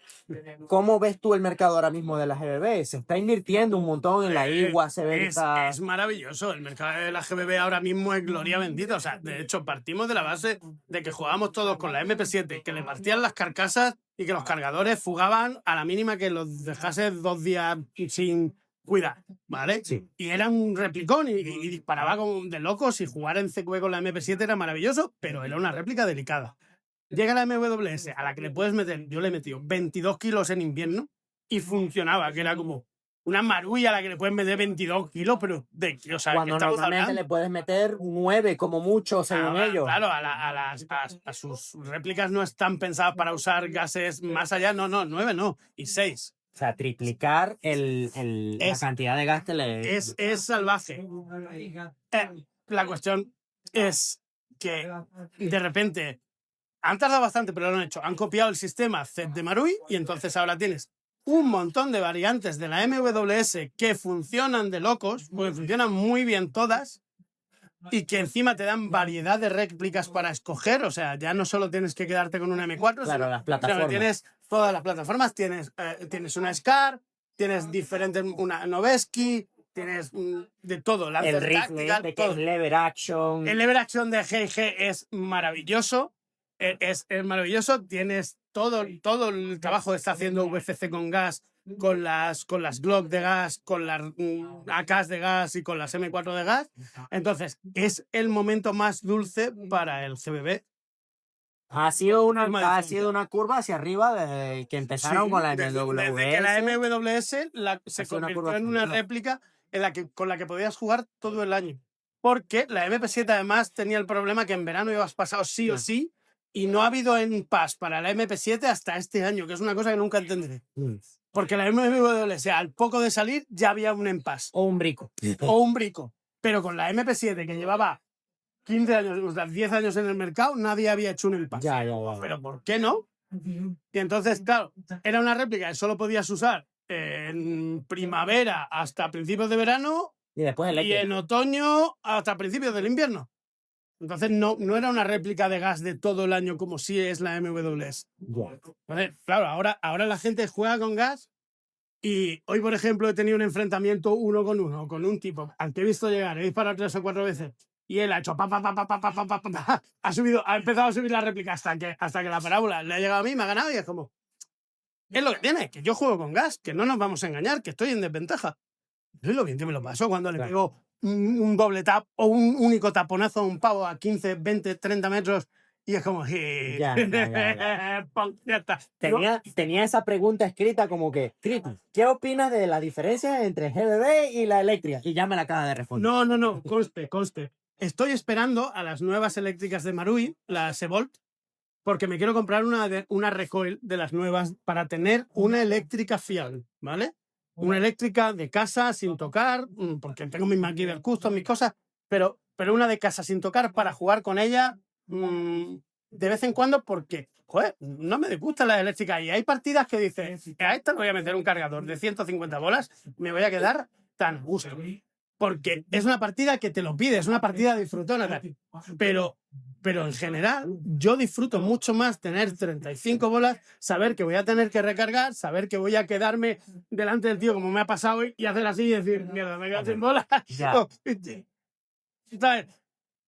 ¿Cómo ves tú el mercado ahora mismo de las EBB? Se está invirtiendo un montón en la IWA, se ve que está... es maravilloso. El mercado de la GBB ahora mismo es gloria bendita. O sea, de hecho, partimos de la base de que jugábamos todos con la MP7, que le partían las carcasas y que los cargadores fugaban a la mínima que los dejase 2 días sin cuidar, ¿vale? Sí. Y era un replicón y disparaba como de locos, y jugar en CQ con la MP7 era maravilloso, pero era una réplica delicada. Llega la MWS a la que le puedes meter, yo le he metido 22 kilos en invierno y funcionaba, que era como una Marui a la que le puedes meter 22 kilos, pero o sea, Cuando ¿qué estamos normalmente hablando? le puedes meter 9 como mucho, según Ahora, ellos. claro, a sus réplicas no están pensadas para usar gases más allá, no, 9 no, y 6. O sea, triplicar la cantidad de gas que le... Es salvaje. La cuestión es que de repente han tardado bastante, pero lo han hecho. Han copiado el sistema Z de Marui y entonces ahora tienes un montón de variantes de la MWS que funcionan de locos, porque funcionan muy bien todas, y que encima te dan variedad de réplicas para escoger. O sea, ya no solo tienes que quedarte con una M4, Claro, las plataformas. sino que tienes todas las plataformas. Tienes una Scar, tienes diferentes, una Noveski, tienes de todo. El rifle de que es lever action. El lever action de G&G es maravilloso. Es maravilloso. Tienes todo el trabajo que está haciendo VFC con gas, con las Glock de gas, con las AKs de gas y con las M4 de gas. Entonces, es el momento más dulce para el GBB. Ha sido una curva hacia arriba desde que empezaron con la MWS. Desde que la MWS se sido una convirtió curva en una hacia arriba. réplica con la que podías jugar todo el año. Porque la MP7 además tenía el problema que en verano ibas pasado sí o sí, y no ha habido en paz para la MP7 hasta este año, que es una cosa que nunca entenderé. Porque la MWS, al poco de salir, ya había un impasse. O un brico. O un brico. Pero con la MP7, que llevaba 15 años, o sea, 10 años en el mercado, nadie había hecho un impasse. Ya. Pero ¿por qué no? Y entonces, claro, era una réplica que solo podías usar en primavera hasta principios de verano Y después y en otoño hasta principios del invierno. Entonces no era una réplica de gas de todo el año como sí es la MWS. Entonces, claro, ahora la gente juega con gas Y hoy, por ejemplo, he tenido un enfrentamiento 1 contra 1 con un tipo al que he visto llegar, he disparado 3 o 4 veces y él ha hecho ha empezado a subir la réplica hasta que la parábola le ha llegado a mí, me ha ganado y es como, es lo que tiene, que yo juego con gas, que no nos vamos a engañar, que estoy en desventaja. Es lo bien que me lo pasó cuando le pegó un doble tap o un único taponazo a un pavo a 15, 20, 30 metros y es como... Ya ya está. Tenía esa pregunta escrita como que, Crito, ¿qué opinas de la diferencia entre GBB y la eléctrica? Y ya me la acaba de responder. No, conste. Estoy esperando a las nuevas eléctricas de Marui, la Sevolt, porque me quiero comprar una recoil de las nuevas para tener una eléctrica fiable, ¿vale? Una eléctrica de casa sin tocar, porque tengo mis MacGyver custom, mis cosas, pero una de casa sin tocar para jugar con ella de vez en cuando porque, joder, no me gusta la eléctrica. Y hay partidas que dices, a esta le voy a meter un cargador de 150 bolas, me voy a quedar tan a gusto. Porque es una partida que te lo pide, es una partida disfrutona. Pero en general, yo disfruto mucho más tener 35 bolas, saber que voy a tener que recargar, saber que voy a quedarme delante del tío como me ha pasado hoy y hacer así y decir, mierda, me quedo sin bolas. Ya. ¿Sabes?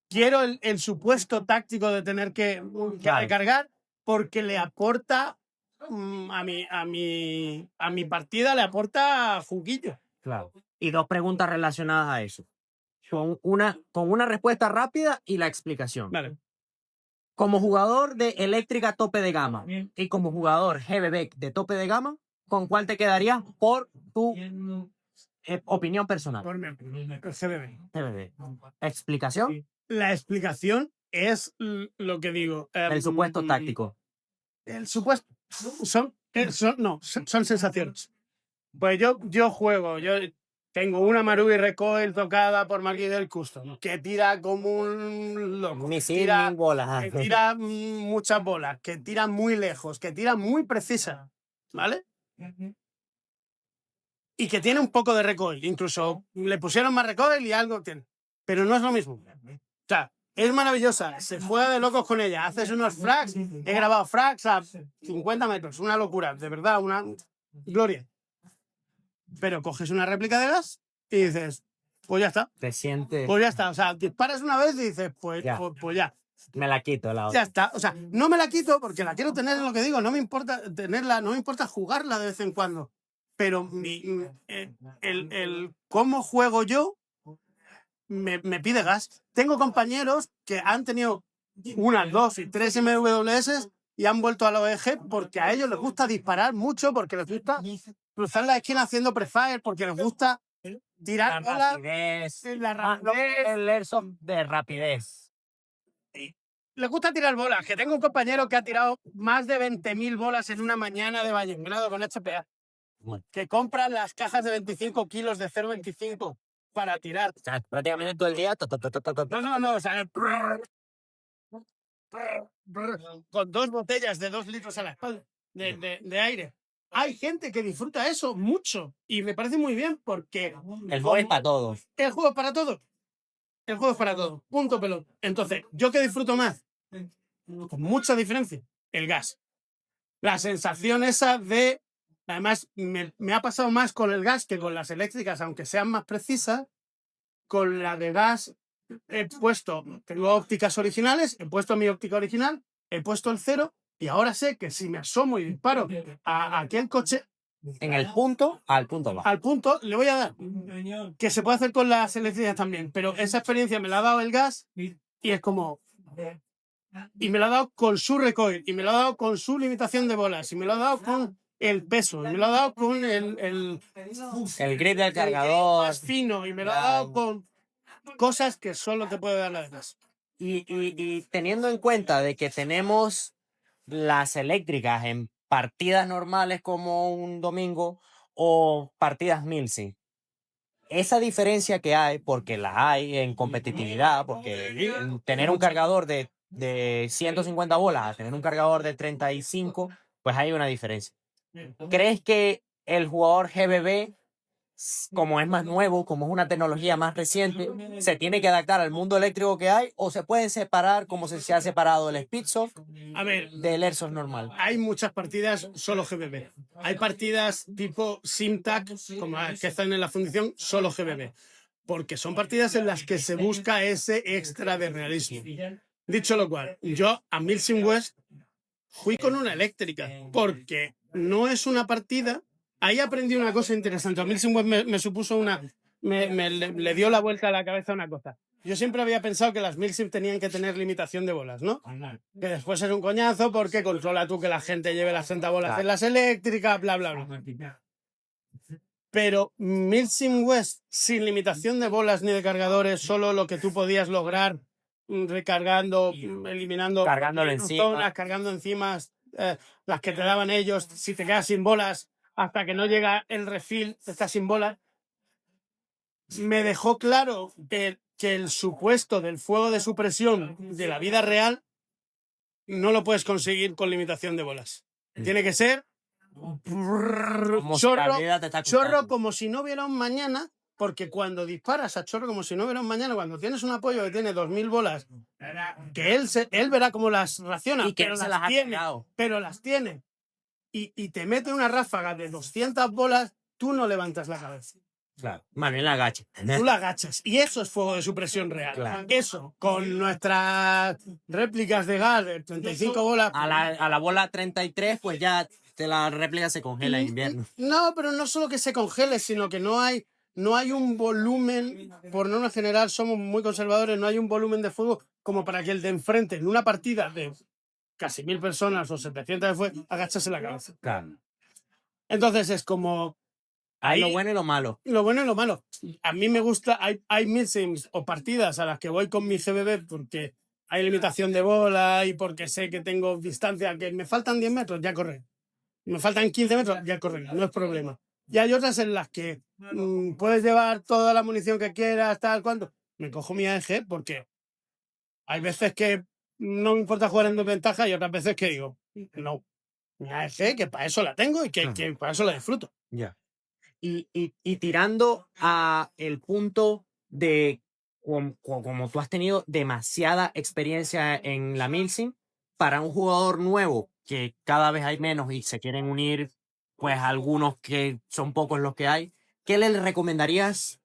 Quiero el supuesto táctico de tener que recargar porque le aporta a mi partida, le aporta juguillo. Claro. Y dos preguntas relacionadas a eso. Con una respuesta rápida y la explicación. Vale. Como jugador de eléctrica tope de gama y como jugador GBB de tope de gama, ¿con cuál te quedarías por tu opinión personal? Por mi opinión, el GBB. GBB. ¿Explicación? La explicación es lo que digo. El supuesto táctico. El supuesto. Son sensaciones. Pues yo juego, yo tengo una Marui Recoil tocada por MacGyver Custom, que tira como un loco. Misil, mil bolas. Que tira muchas bolas, que tira muy lejos, que tira muy precisa, ¿vale? Y que tiene un poco de recoil. Incluso le pusieron más recoil y algo tiene. Pero no es lo mismo. O sea, es maravillosa. Se juega de locos con ella. Haces unos frags. He grabado frags a 50 metros. Una locura. De verdad, una gloria. Pero coges una réplica de gas y dices, pues ya está. Te sientes. Pues ya está. O sea, disparas una vez y dices, pues ya. Me la quito la otra. Ya está. O sea, no me la quito porque la quiero tener, en lo que digo. No me importa tenerla, no me importa jugarla de vez en cuando. Pero el cómo juego yo me pide gas. Tengo compañeros que han tenido 1, 2 y 3 MWS y han vuelto a la OEG porque a ellos les gusta disparar mucho, porque les gusta cruzar la esquina haciendo prefire, porque les gusta tirar bolas. La rapidez. El airsoft de rapidez. Les gusta tirar bolas. Que tengo un compañero que ha tirado más de 20.000 bolas en una mañana de Vallengrado con HPA. Que compran las cajas de 25 kilos de 0,25 para tirar. O sea, prácticamente todo el día. No, o sea, con 2 botellas de 2 litros a la espalda de aire. Hay gente que disfruta eso mucho y me parece muy bien porque el juego es para todos. El juego es para todos. El juego es para todos. Punto pelota. Entonces, ¿yo qué disfruto más? Con mucha diferencia. El gas. La sensación esa de... Además, me ha pasado más con el gas que con las eléctricas, aunque sean más precisas. Con la de gas tengo ópticas originales, he puesto mi óptica original, he puesto el 0 y ahora sé que si me asomo y disparo a aquel coche... En el punto, al punto va. Al punto le voy a dar. Que se puede hacer con las eléctricas también, pero esa experiencia me la ha dado el gas y es como... Y me lo ha dado con su recoil, y me lo ha dado con su limitación de bolas, y me lo ha dado con el peso, y me lo ha dado con el grip del cargador más fino, y me lo ha dado con cosas que solo te puede dar la de gas. Y teniendo en cuenta de que tenemos las eléctricas en partidas normales como un domingo o partidas Milsi, esa diferencia que hay, porque la hay en competitividad, porque tener un cargador de 150 bolas a tener un cargador de 35, pues hay una diferencia. ¿Crees que el jugador GBB como es más nuevo, como es una tecnología más reciente, se tiene que adaptar al mundo eléctrico que hay o se pueden separar como se ha separado el Speedsoft A ver, del Airsoft normal. hay muchas partidas solo GBB. Hay partidas tipo SimTac, como las que están en la fundición, solo GBB. Porque son partidas en las que se busca ese extra de realismo. Dicho lo cual, yo a Milsim West fui con una eléctrica, porque no es una partida. Ahí aprendí una cosa interesante. A Milsim West me supuso una. Le dio la vuelta a la cabeza una cosa. Yo siempre había pensado que las Milsim tenían que tener limitación de bolas, ¿no? Que después es un coñazo porque controla tú que la gente lleve las 30 bolas en las eléctricas, bla, bla, bla. Pero Milsim West, sin limitación de bolas ni de cargadores, solo lo que tú podías lograr recargando, eliminando Cargándolo encima. zonas, cargando encima las que te daban ellos. Si te quedas sin bolas, hasta que no llega el refill, estás sin bolas. Me dejó claro que el supuesto del fuego de supresión de la vida real no lo puedes conseguir con limitación de bolas. Tiene que ser Como si la vida te está chorro costando. como si no hubiera un mañana, porque cuando disparas a chorro como si no hubiera un mañana, cuando tienes un apoyo que tiene 2000 bolas, que él verá cómo las raciona, Y que pero él se las ha tiene, cargado. pero las tiene, y te mete una ráfaga de 200 bolas, tú no levantas la cabeza. Claro. Más bien la agacha. Tú la agachas. Y eso es fuego de supresión real. Claro. Eso, con nuestras réplicas de gas de 35 bolas. A la bola 33, pues ya la réplica se congela en invierno. No, pero no solo que se congele, sino que no hay un volumen, por norma general somos muy conservadores, no hay un volumen de fuego como para que el de enfrente, en una partida de casi 1000 personas o 700 de fuego, agachase la cabeza. Claro. Entonces es como... Hay lo ahí- bueno y lo malo. Lo bueno y lo malo. A mí me gusta, hay milsims o partidas a las que voy con mi GBB porque hay limitación de bola y porque sé que tengo distancia, que me faltan 10 metros, ya corre. Me faltan 15 metros, ya corre, no es problema. Y hay otras en las que puedes llevar toda la munición que quieras, tal, cuando. Me cojo mi AEG porque hay veces que no me importa jugar en desventaja y otras veces que digo, no, mi AEG, que para eso la tengo y que para eso la disfruto. Ya. Y tirando a el punto de como tú has tenido demasiada experiencia en la Milsim, para un jugador nuevo que cada vez hay menos y se quieren unir, pues algunos que son pocos los que hay, ¿qué le recomendarías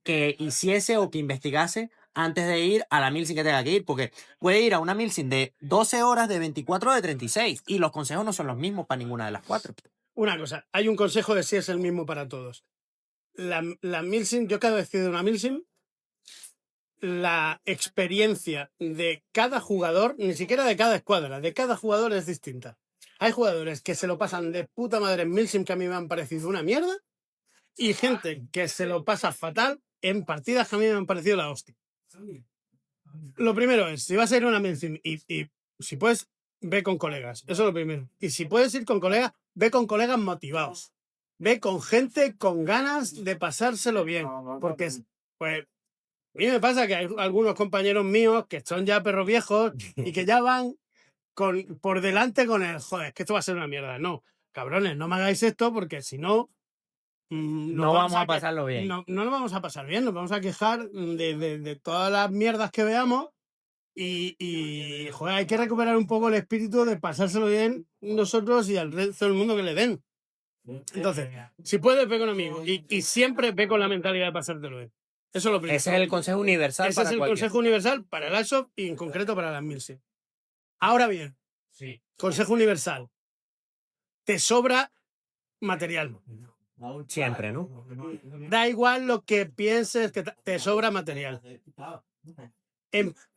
que hiciese o que investigase antes de ir a la Milsim que tenga que ir? Porque puede ir a una Milsim de 12 horas, de 24 o de 36 y los consejos no son los mismos para ninguna de las cuatro. Una cosa, hay un consejo de si es el mismo para todos. La Milsim, yo cada vez que he ido a una Milsim, la experiencia de cada jugador, ni siquiera de cada escuadra, de cada jugador es distinta. Hay jugadores que se lo pasan de puta madre en Milsim, que a mí me han parecido una mierda, y gente que se lo pasa fatal en partidas que a mí me han parecido la hostia. Lo primero es, si vas a ir a una Milsim y si puedes, ve con colegas. Eso es lo primero. Y si puedes ir con colegas, ve con colegas motivados. Ve con gente con ganas de pasárselo bien. Porque, pues, a mí me pasa que hay algunos compañeros míos que son ya perros viejos y que ya van por delante con el, joder, que esto va a ser una mierda. No, cabrones, no me hagáis esto porque si no... No vamos a pasarlo bien. No nos vamos a pasar bien, nos vamos a quejar de todas las mierdas que veamos y joder, hay que recuperar un poco el espíritu de pasárselo bien nosotros y al resto del mundo que le den. Entonces, si puedes, ve con amigos y siempre ve con la mentalidad de pasártelo bien. Eso es lo primero. Ese es el consejo universal. Ese para es el cualquiera. consejo universal para el Airsoft y en concreto para las Milsim. Ahora bien, consejo universal. Te sobra material. Siempre, ¿no? Da igual lo que pienses, que te sobra material.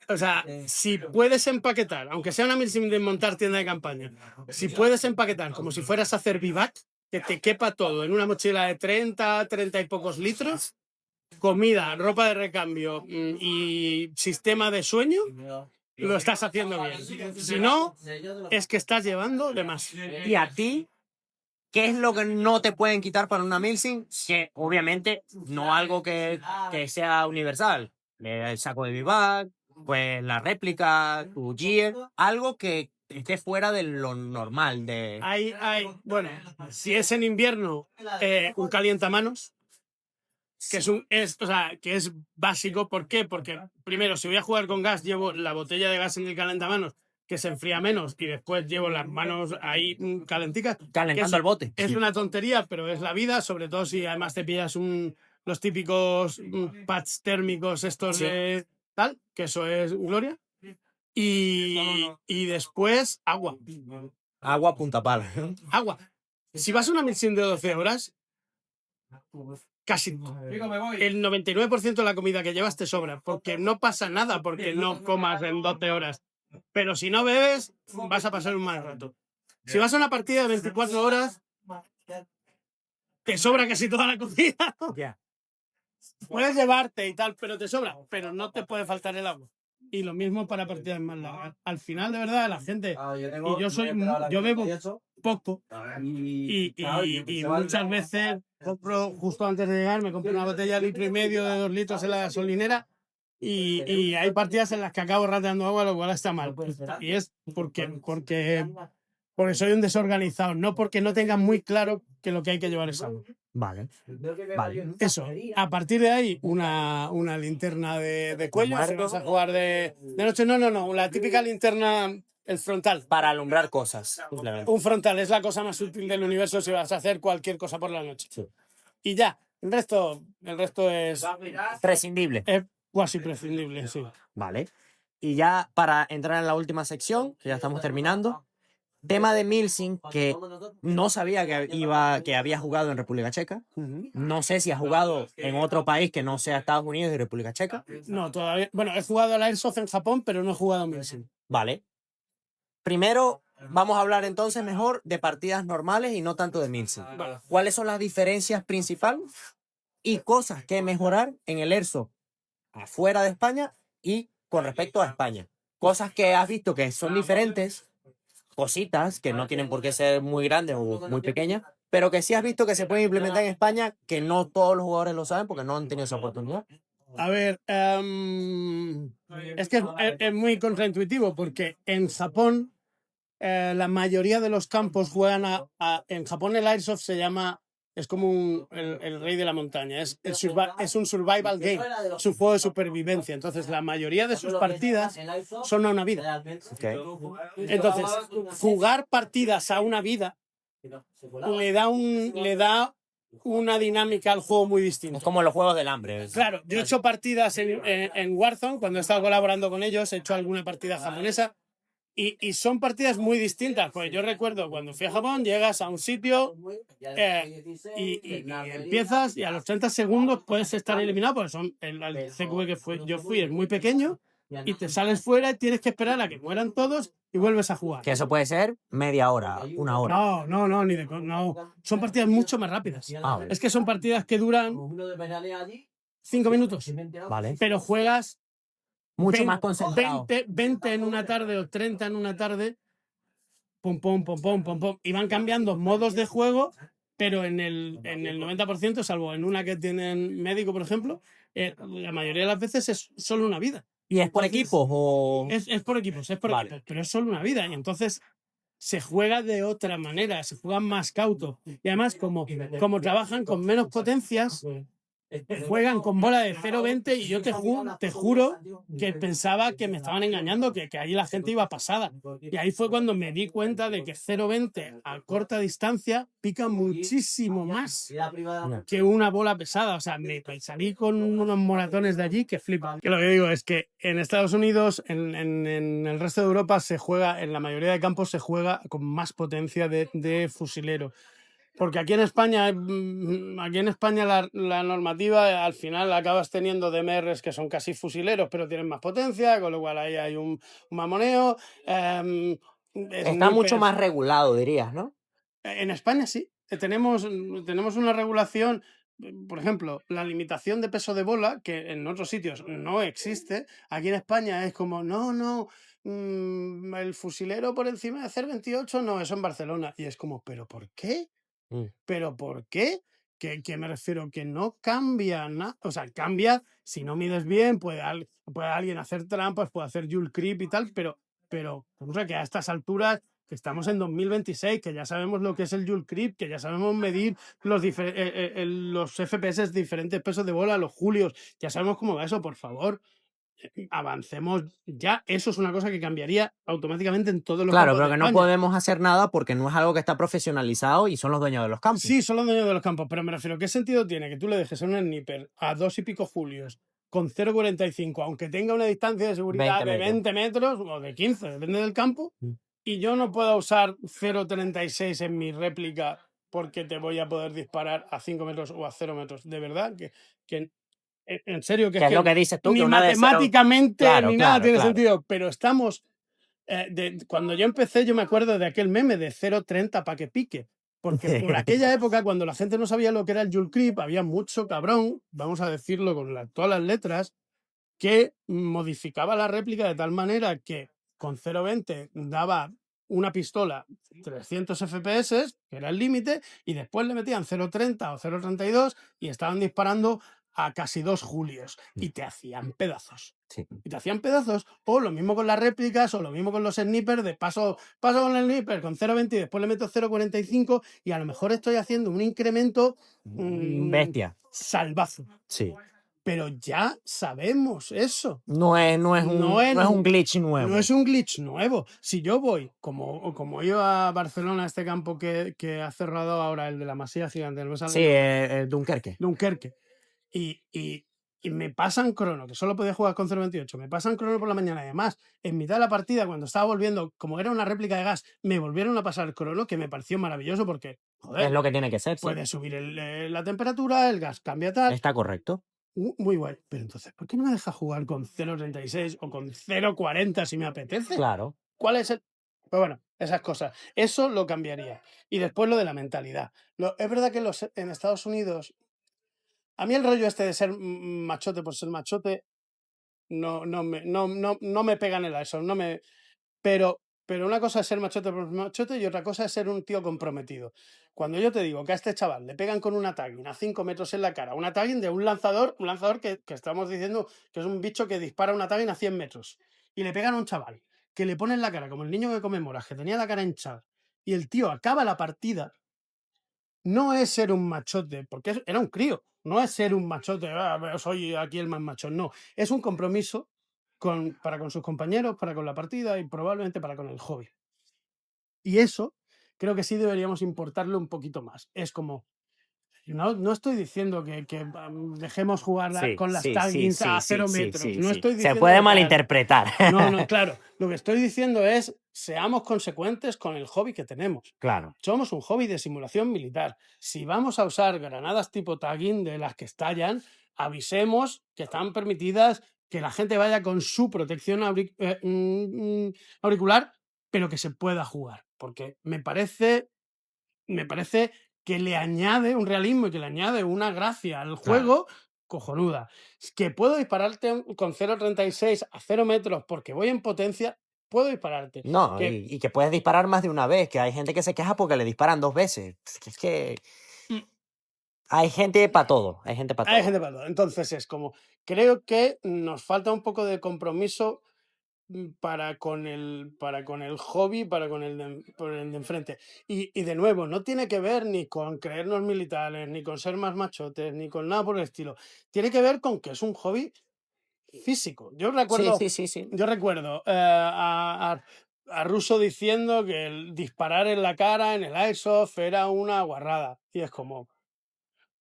O sea, si puedes empaquetar, aunque sea una Milsim de montar tienda de campaña, si puedes empaquetar como si fueras a hacer vivac, que te quepa todo en una mochila de 30 y pocos litros, comida, ropa de recambio y sistema de sueño, lo estás haciendo bien. Si no, es que estás llevando de más. Y a ti, ¿qué es lo que no te pueden quitar para una Milsim? Que obviamente no algo que sea universal. El saco de vivac, pues la réplica, tu gear, algo que esté fuera de lo normal. Bueno, si es en invierno, un calientamanos. que es básico. ¿Por qué? Porque primero, si voy a jugar con gas, llevo la botella de gas en el calentamanos, que se enfría menos, y después llevo las manos ahí calenticas. Calentando el bote. Es una tontería, pero es la vida, sobre todo si además te pillas los típicos pads térmicos estos Sí. de tal, que eso es gloria. Y después agua. Agua punta pala. Agua. Si vas a una misión de 12 horas, casi el 99% de la comida que llevas te sobra, porque no pasa nada porque no comas en 12 horas. Pero si no bebes, vas a pasar un mal rato. Si vas a una partida de 24 horas, te sobra casi toda la comida. Ya. Puedes llevarte y tal, pero te sobra. Pero no te puede faltar el agua. Y lo mismo para partidas más largas. Al final, de verdad, la gente... Y yo bebo poco. Y muchas veces compro, justo antes de llegar, me compro una botella de 1,5 litros de 2 litros en la gasolinera. Y hay partidas en las que acabo rateando agua, lo cual está mal. Y es porque soy un desorganizado, no porque no tenga muy claro que lo que hay que llevar es agua. Vale. Vale. Eso, a partir de ahí, una linterna de cuello. Si vas a jugar de noche, no, la típica linterna, el frontal. Para alumbrar cosas, simplemente. Un frontal es la cosa más útil del universo si vas a hacer cualquier cosa por la noche. Sí. Y ya, el resto es Prescindible. casi prescindible, sí. Vale. Y ya para entrar en la última sección, que ya estamos terminando, tema de Milsim, que no sabía que había jugado en República Checa. No sé si ha jugado en otro país que no sea Estados Unidos y República Checa. No, todavía. Bueno, he jugado al Airsoft en Japón, pero no he jugado a Milsim. Vale. Primero, vamos a hablar entonces mejor de partidas normales y no tanto de Milsim. Vale. ¿Cuáles son las diferencias principales y cosas que mejorar en el Airsoft afuera de España y con respecto a España? Cosas que has visto que son diferentes, cositas que no tienen por qué ser muy grandes o muy pequeñas, pero que sí has visto que se pueden implementar en España, que no todos los jugadores lo saben porque no han tenido esa oportunidad. A ver, es que es muy contraintuitivo porque en Japón la mayoría de los campos juegan en Japón el Airsoft se llama, es como el rey de la montaña, es un survival game, es un juego de supervivencia. Entonces la mayoría de sus partidas son a una vida. Okay. Entonces, jugar partidas a una vida le da una dinámica al juego muy distinta. Es como los juegos del hambre. Claro, yo he hecho partidas en Warzone, cuando he estado colaborando con ellos, he hecho alguna partida japonesa y son partidas muy distintas. Pues yo recuerdo cuando fui a Japón, llegas a un sitio y empiezas y a los 30 segundos puedes estar eliminado porque el CQB que yo fui es muy pequeño y te sales fuera y tienes que esperar a que mueran todos y vuelves a jugar. Que eso puede ser media hora, una hora. No, no. Son partidas mucho más rápidas. Vale. Es que son partidas que duran 5 minutos. Vale. Pero juegas Mucho más concentrado. 20 en una tarde o 30 en una tarde. Pum, pum, pum, pum, pum, pum. Y van cambiando modos de juego, pero en el 90%, salvo en una que tienen médico, por ejemplo, la mayoría de las veces es solo una vida. ¿Y es por equipos o...? Es por equipos, Vale. pero es solo una vida. Y entonces se juega de otra manera, se juega más cauto. Y además, como trabajan con menos potencias, juegan con bola de 0,20 y yo te juro que pensaba que me estaban engañando, que allí la gente iba pasada. Y ahí fue cuando me di cuenta de que 0,20 a corta distancia pica muchísimo más que una bola pesada. O sea, me salí con unos moratones de allí que flipan. Que lo que digo es que en Estados Unidos, en el resto de Europa se juega, en la mayoría de campos se juega con más potencia de fusilero. Porque aquí en España la normativa al final acabas teniendo DMRs que son casi fusileros, pero tienen más potencia, con lo cual ahí hay un mamoneo. Está mucho más regulado, dirías, ¿no? En España sí. Tenemos una regulación, por ejemplo, la limitación de peso de bola, que en otros sitios no existe. Aquí en España es como, no, el fusilero por encima de 0,28, no, eso en Barcelona. Y es como, ¿pero por qué? ¿Pero por qué? Que me refiero que no cambia nada. O sea, cambia si no mides bien, puede alguien hacer trampas, puede hacer Joule Creep y tal, pero o sea, que a estas alturas que estamos en 2026, que ya sabemos lo que es el Joule Creep, que ya sabemos medir los FPS, diferentes pesos de bola, los julios, ya sabemos cómo va eso, por favor. Avancemos ya. Eso es una cosa que cambiaría automáticamente en todos los Claro, campos pero de que no España. podemos hacer nada porque no es algo que está profesionalizado y son los dueños de los campos. Sí, son los dueños de los campos, pero me refiero, ¿qué sentido tiene que tú le dejes a un sniper a 2 y pico julios con 0,45, aunque tenga una distancia de seguridad 20 de metros. 20 metros o de 15, depende del campo, y yo no puedo usar 0,36 en mi réplica porque te voy a poder disparar a 5 metros o a 0 metros? De verdad, que en serio, que ¿Qué es es lo que que dices tú? ni Que una de cero- matemáticamente Claro, ni nada claro, tiene claro. sentido, pero estamos... cuando yo empecé, yo me acuerdo de aquel meme de 0,30 para que pique. Porque por aquella época, cuando la gente no sabía lo que era el Joule Creep, había mucho cabrón, vamos a decirlo con todas las letras, que modificaba la réplica de tal manera que con 0,20 daba una pistola 300 FPS, que era el límite, y después le metían 0,30 o 0,32 y estaban disparando a casi 2 julios y te hacían pedazos. Sí. Y te hacían pedazos, o lo mismo con las réplicas, o lo mismo con los snipers, de paso con el sniper con 0,20 y después le meto 0,45 y a lo mejor estoy haciendo un incremento Bestia. salvazo. Sí. Pero ya sabemos eso. No es un glitch nuevo. No es un glitch nuevo. Si yo voy, como iba a Barcelona, a este campo que ha cerrado ahora, el de la Masía Gigante, no me sale Sí, el nombre, Dunkerque. Dunkerque, y me pasan crono, que solo podía jugar con 0,28, me pasan crono por la mañana, y además, en mitad de la partida, cuando estaba volviendo, como era una réplica de gas, me volvieron a pasar crono, que me pareció maravilloso porque, joder, Es lo que tiene que ser. Sí. puede subir la temperatura, el gas cambia tal. Está correcto. Muy guay. Pero entonces, ¿por qué no me deja jugar con 0,36 o con 0,40 si me apetece? Claro. ¿Cuál es el...? Pues bueno, esas cosas. Eso lo cambiaría. Y después lo de la mentalidad. Es verdad que en Estados Unidos... A mí el rollo este de ser machote por ser machote no me pega en el eso. No me... Pero una cosa es ser machote por machote y otra cosa es ser un tío comprometido. Cuando yo te digo que a este chaval le pegan con una tagging a 5 metros en la cara, una tagging de un lanzador que estamos diciendo que es un bicho que dispara una tagging a 100 metros, y le pegan a un chaval que le pone en la cara, como el niño que come moras, que tenía la cara hinchada, y el tío acaba la partida, no es ser un machote, porque era un crío, no es ser un machote, soy aquí el más macho, no, es un compromiso para con sus compañeros, para con la partida y probablemente para con el hobby. Y eso creo que sí deberíamos importarlo un poquito más. Es como, no estoy diciendo que dejemos jugar con las taggings a 0 metros. No estoy diciendo se puede que malinterpretar. No, claro. Lo que estoy diciendo es, seamos consecuentes con el hobby que tenemos. Claro. Somos un hobby de simulación militar. Si vamos a usar granadas tipo tagging de las que estallan, avisemos que están permitidas, que la gente vaya con su protección auricular, pero que se pueda jugar. Porque me parece que le añade un realismo y que le añade una gracia al juego cojonuda. Que puedo dispararte con 0,36 a 0 metros porque voy en potencia, puedo dispararte. No, y que puedes disparar más de una vez, que hay gente que se queja porque le disparan 2 veces. Es que hay gente para todo, hay gente para todo. Hay gente para todo. Entonces es como, creo que nos falta un poco de compromiso para con el hobby, para con el de enfrente. Y de nuevo, no tiene que ver ni con creernos militares, ni con ser más machotes, ni con nada por el estilo. Tiene que ver con que es un hobby físico. Yo recuerdo, Sí. Yo recuerdo a Russo diciendo que el disparar en la cara en el Airsoft era una guarrada. Y es como...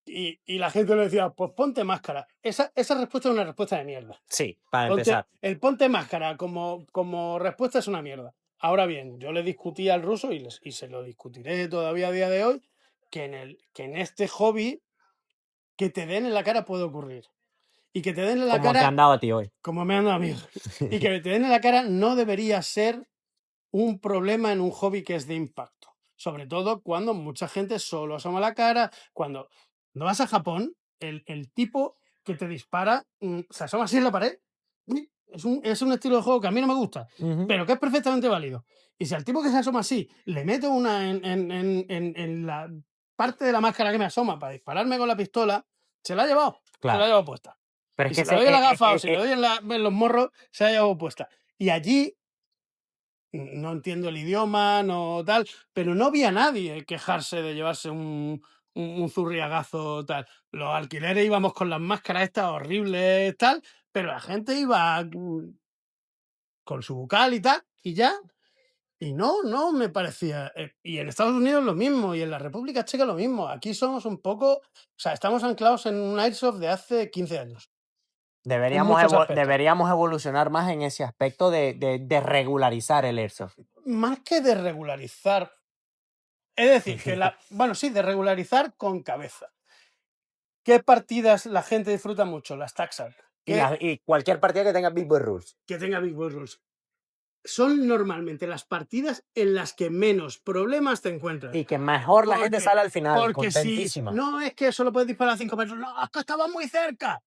Y la gente le decía, pues ponte máscara. Esa respuesta es una respuesta de mierda. Sí, para empezar. El ponte máscara como respuesta es una mierda. Ahora bien, yo le discutí al Russo y se lo discutiré todavía a día de hoy, que en este hobby que te den en la cara puede ocurrir. Y que te den en la como cara... te han dado a ti hoy. Como me han dado a mí. Y que te den en la cara no debería ser un problema en un hobby que es de impacto. Sobre todo cuando mucha gente solo asoma la cara, cuando vas a Japón, el tipo que te dispara se asoma así en la pared. Es un estilo de juego que a mí no me gusta, pero que es perfectamente válido. Y si al tipo que se asoma así le meto una en la parte de la máscara que me asoma para dispararme con la pistola, se la ha llevado. Claro. Se la ha llevado puesta. Pero Y es si que le doy en la gafa o si le doy en los morros, se ha llevado puesta. Y allí no entiendo el idioma, no tal, pero no vi a nadie quejarse de llevarse un zurriagazo tal. Los alquileres íbamos con las máscaras estas horribles tal, pero la gente iba con su bucal y tal, y ya. Y no me parecía. Y en Estados Unidos lo mismo, y en la República Checa lo mismo. Aquí somos un poco. O sea, estamos anclados en un Airsoft de hace 15 años. Deberíamos, muchos aspectos. deberíamos evolucionar más en ese aspecto de regularizar el airsoft. Más que de regularizar. Es decir, que bueno, sí, de regularizar con cabeza. ¿Qué partidas la gente disfruta mucho? Las taxas. Y cualquier partida que tenga Big Boy Rules. Que tenga Big Boy Rules. Son normalmente las partidas en las que menos problemas te encuentras. Y que mejor la gente sale al final, Porque contentísima. si no es que solo puedes disparar a 5 metros, no, es que estaba muy cerca.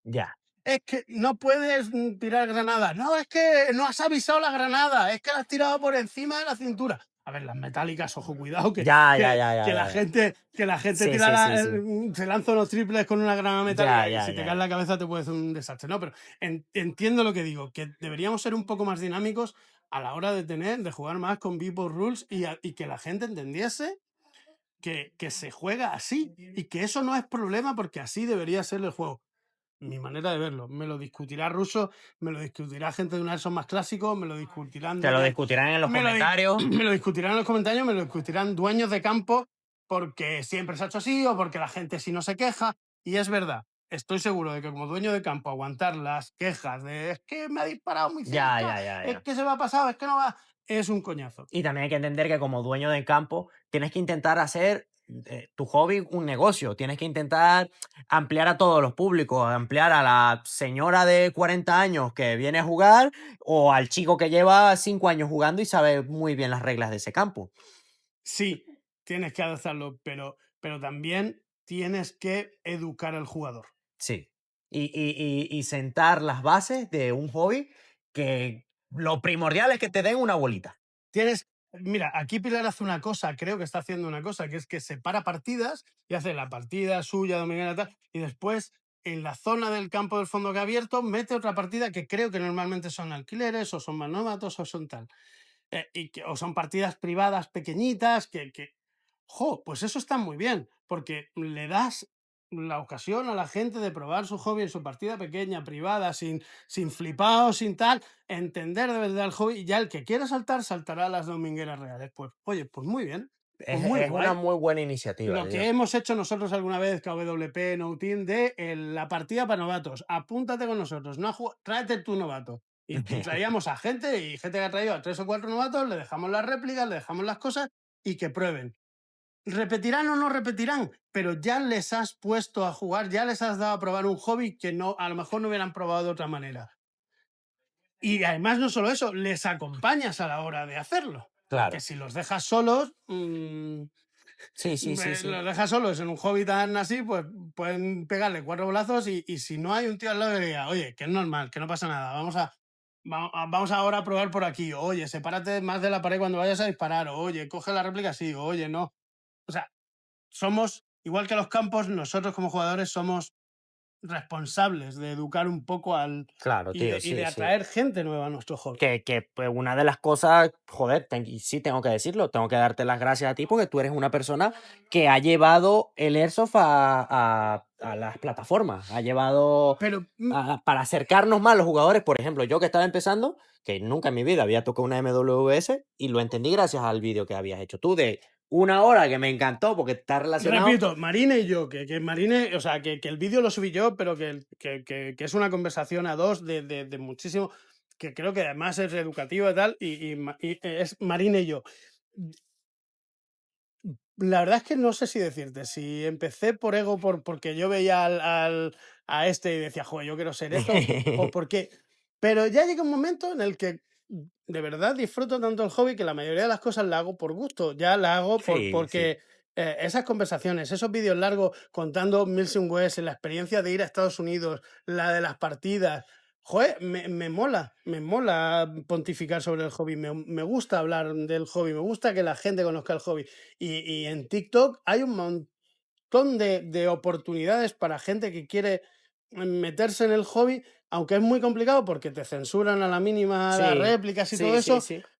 Ya. Es que no puedes tirar granadas. No, es que no has avisado la granada. Es que la has tirado por encima de la cintura. A ver, las metálicas, ojo, cuidado, que la gente Sí, tira sí, sí. se lanza unos triples con una granada metálica y si te ya. cae en la cabeza te puede hacer un desastre. No, pero entiendo lo que digo, que deberíamos ser un poco más dinámicos a la hora de jugar más con Big Boy Rules y que la gente entendiese que se juega así y que eso no es problema porque así debería ser el juego. Mi manera de verlo. Me lo discutirá Russo, me lo discutirá gente de un Airsoft más clásico, me lo discutirán... Te lo discutirán en los comentarios. Me lo discutirán en los comentarios, me lo discutirán dueños de campo porque siempre se ha hecho así o porque la gente sí no se queja. Y es verdad, estoy seguro de que como dueño de campo aguantar las quejas de es que me ha disparado muy cerca, es que se me ha pasado, es que no va... Es un coñazo. Y también hay que entender que como dueño de campo tienes que intentar hacer tu hobby un negocio. Tienes que intentar ampliar a todos los públicos, ampliar a la señora de 40 años que viene a jugar o al chico que lleva 5 años jugando y sabe muy bien las reglas de ese campo. Sí, tienes que hacerlo, pero también tienes que educar al jugador. Sí. Y sentar las bases de un hobby que lo primordial es que te den una bolita. Mira, aquí Pilar hace una cosa, creo que está haciendo una cosa, que es que separa partidas y hace la partida suya, dominguera, tal, y después en la zona del campo del fondo que ha abierto mete otra partida que creo que normalmente son alquileres o son manómatos o son tal. O son partidas privadas pequeñitas pues eso está muy bien, porque le das la ocasión a la gente de probar su hobby en su partida pequeña, privada, sin flipaos, sin tal, entender de verdad el hobby, y ya el que quiera saltar, saltará a las domingueras reales. Pues, oye, pues muy bien. Pues Es una muy buena iniciativa. Lo que hemos hecho nosotros alguna vez, KWP, No Team, de la partida para novatos. Apúntate con nosotros, tráete tu novato. Y traíamos a gente, y gente que ha traído a 3 o 4 novatos, le dejamos las réplicas, le dejamos las cosas y que prueben. ¿Repetirán o no repetirán? Pero ya les has puesto a jugar, ya les has dado a probar un hobby que a lo mejor no hubieran probado de otra manera. Y además no solo eso, les acompañas a la hora de hacerlo. Claro. Porque si los dejas solos... Sí. Los dejas solos en un hobby tan así, pues pueden pegarle 4 bolazos y si no hay un tío al lado que diga, oye, que es normal, que no pasa nada, vamos ahora a probar por aquí, oye, sepárate más de la pared cuando vayas a disparar, oye, coge la réplica así, oye, no. O sea, somos, igual que los campos, nosotros como jugadores somos responsables de educar un poco Claro, tío, y de atraer gente nueva a nuestro hobby. Que pues, una de las cosas, joder, sí tengo que decirlo, tengo que darte las gracias a ti porque tú eres una persona que ha llevado el Airsoft a las plataformas, ha llevado para acercarnos más a los jugadores. Por ejemplo, yo que estaba empezando, que nunca en mi vida había tocado una MWS y lo entendí gracias al vídeo que habías hecho tú de 1 hora, que me encantó porque está relacionado... Repito, Marine y yo, que Marine, o sea, que el vídeo lo subí yo, pero que es una conversación a dos de muchísimo, que creo que además es educativa y tal, y es Marine y yo. La verdad es que no sé si decirte, si empecé por ego porque yo veía a este y decía, joder, yo quiero ser esto, o porque... Pero ya llega un momento en el que de verdad disfruto tanto el hobby que la mayoría de las cosas la hago por gusto. Ya la hago porque esas conversaciones, esos vídeos largos contando Milsim West, la experiencia de ir a Estados Unidos, la de las partidas, joder, me mola pontificar sobre el hobby, me gusta hablar del hobby, me gusta que la gente conozca el hobby. Y en TikTok hay un montón de oportunidades para gente que quiere meterse en el hobby, aunque es muy complicado porque te censuran a la mínima las réplicas y todo eso,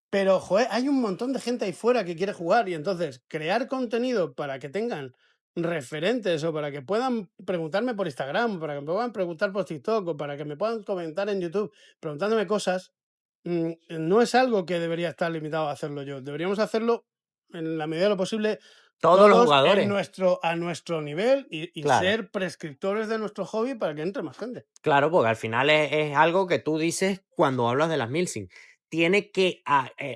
Pero, joder, hay un montón de gente ahí fuera que quiere jugar y entonces crear contenido para que tengan referentes o para que puedan preguntarme por Instagram, para que me puedan preguntar por TikTok o para que me puedan comentar en YouTube preguntándome cosas, no es algo que debería estar limitado a hacerlo yo. Deberíamos hacerlo en la medida de lo posible Todos los todos jugadores. a nuestro nivel y Claro. ser prescriptores de nuestro hobby para que entre más gente. Claro, porque al final es algo que tú dices cuando hablas de las Milsim. Tiene que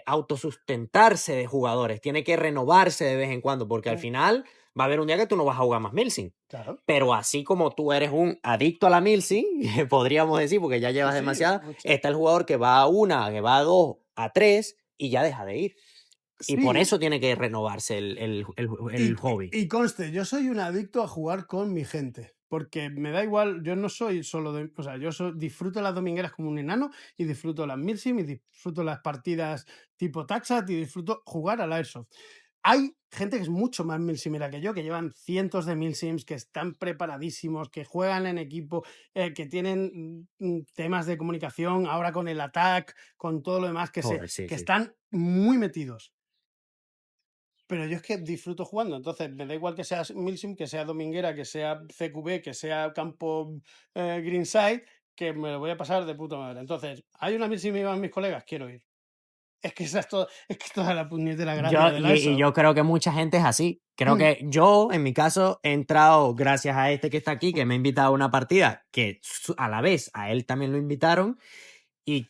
autosustentarse de jugadores, tiene que renovarse de vez en cuando, porque al Mm. final va a haber un día que tú no vas a jugar más Milsim. Claro. Pero así como tú eres un adicto a la Milsim, podríamos decir, porque ya llevas Sí, demasiada, mucho. está el jugador que va a una, que va a dos, a tres y ya deja de ir. Y por Sí, eso tiene que renovarse el hobby. y conste, yo soy un adicto a jugar con mi gente, porque me da igual, yo no soy solo de, o sea, disfruto las domingueras como un enano y disfruto las Milsim y disfruto las partidas tipo Taxat y disfruto jugar al Airsoft. Hay gente que es mucho más milsimera que yo, que llevan cientos de milsims, que están preparadísimos, que juegan en equipo, que tienen temas de comunicación, ahora con el attack, con todo lo demás, Joder, sí, que sí. están muy metidos. Pero yo es que disfruto jugando, entonces me da igual que sea Milsim, que sea Dominguera, que sea CQB, que sea Campo Greenside, que me lo voy a pasar de puta madre. Entonces, ¿hay una Milsim y van mis colegas? Quiero ir. Es que esa es, es que toda la puñetera gracia del Y Airsoft. yo creo que mucha gente es así. Creo que yo, en mi caso, he entrado gracias a este que está aquí, que me ha invitado a una partida, que a la vez a él también lo invitaron. Y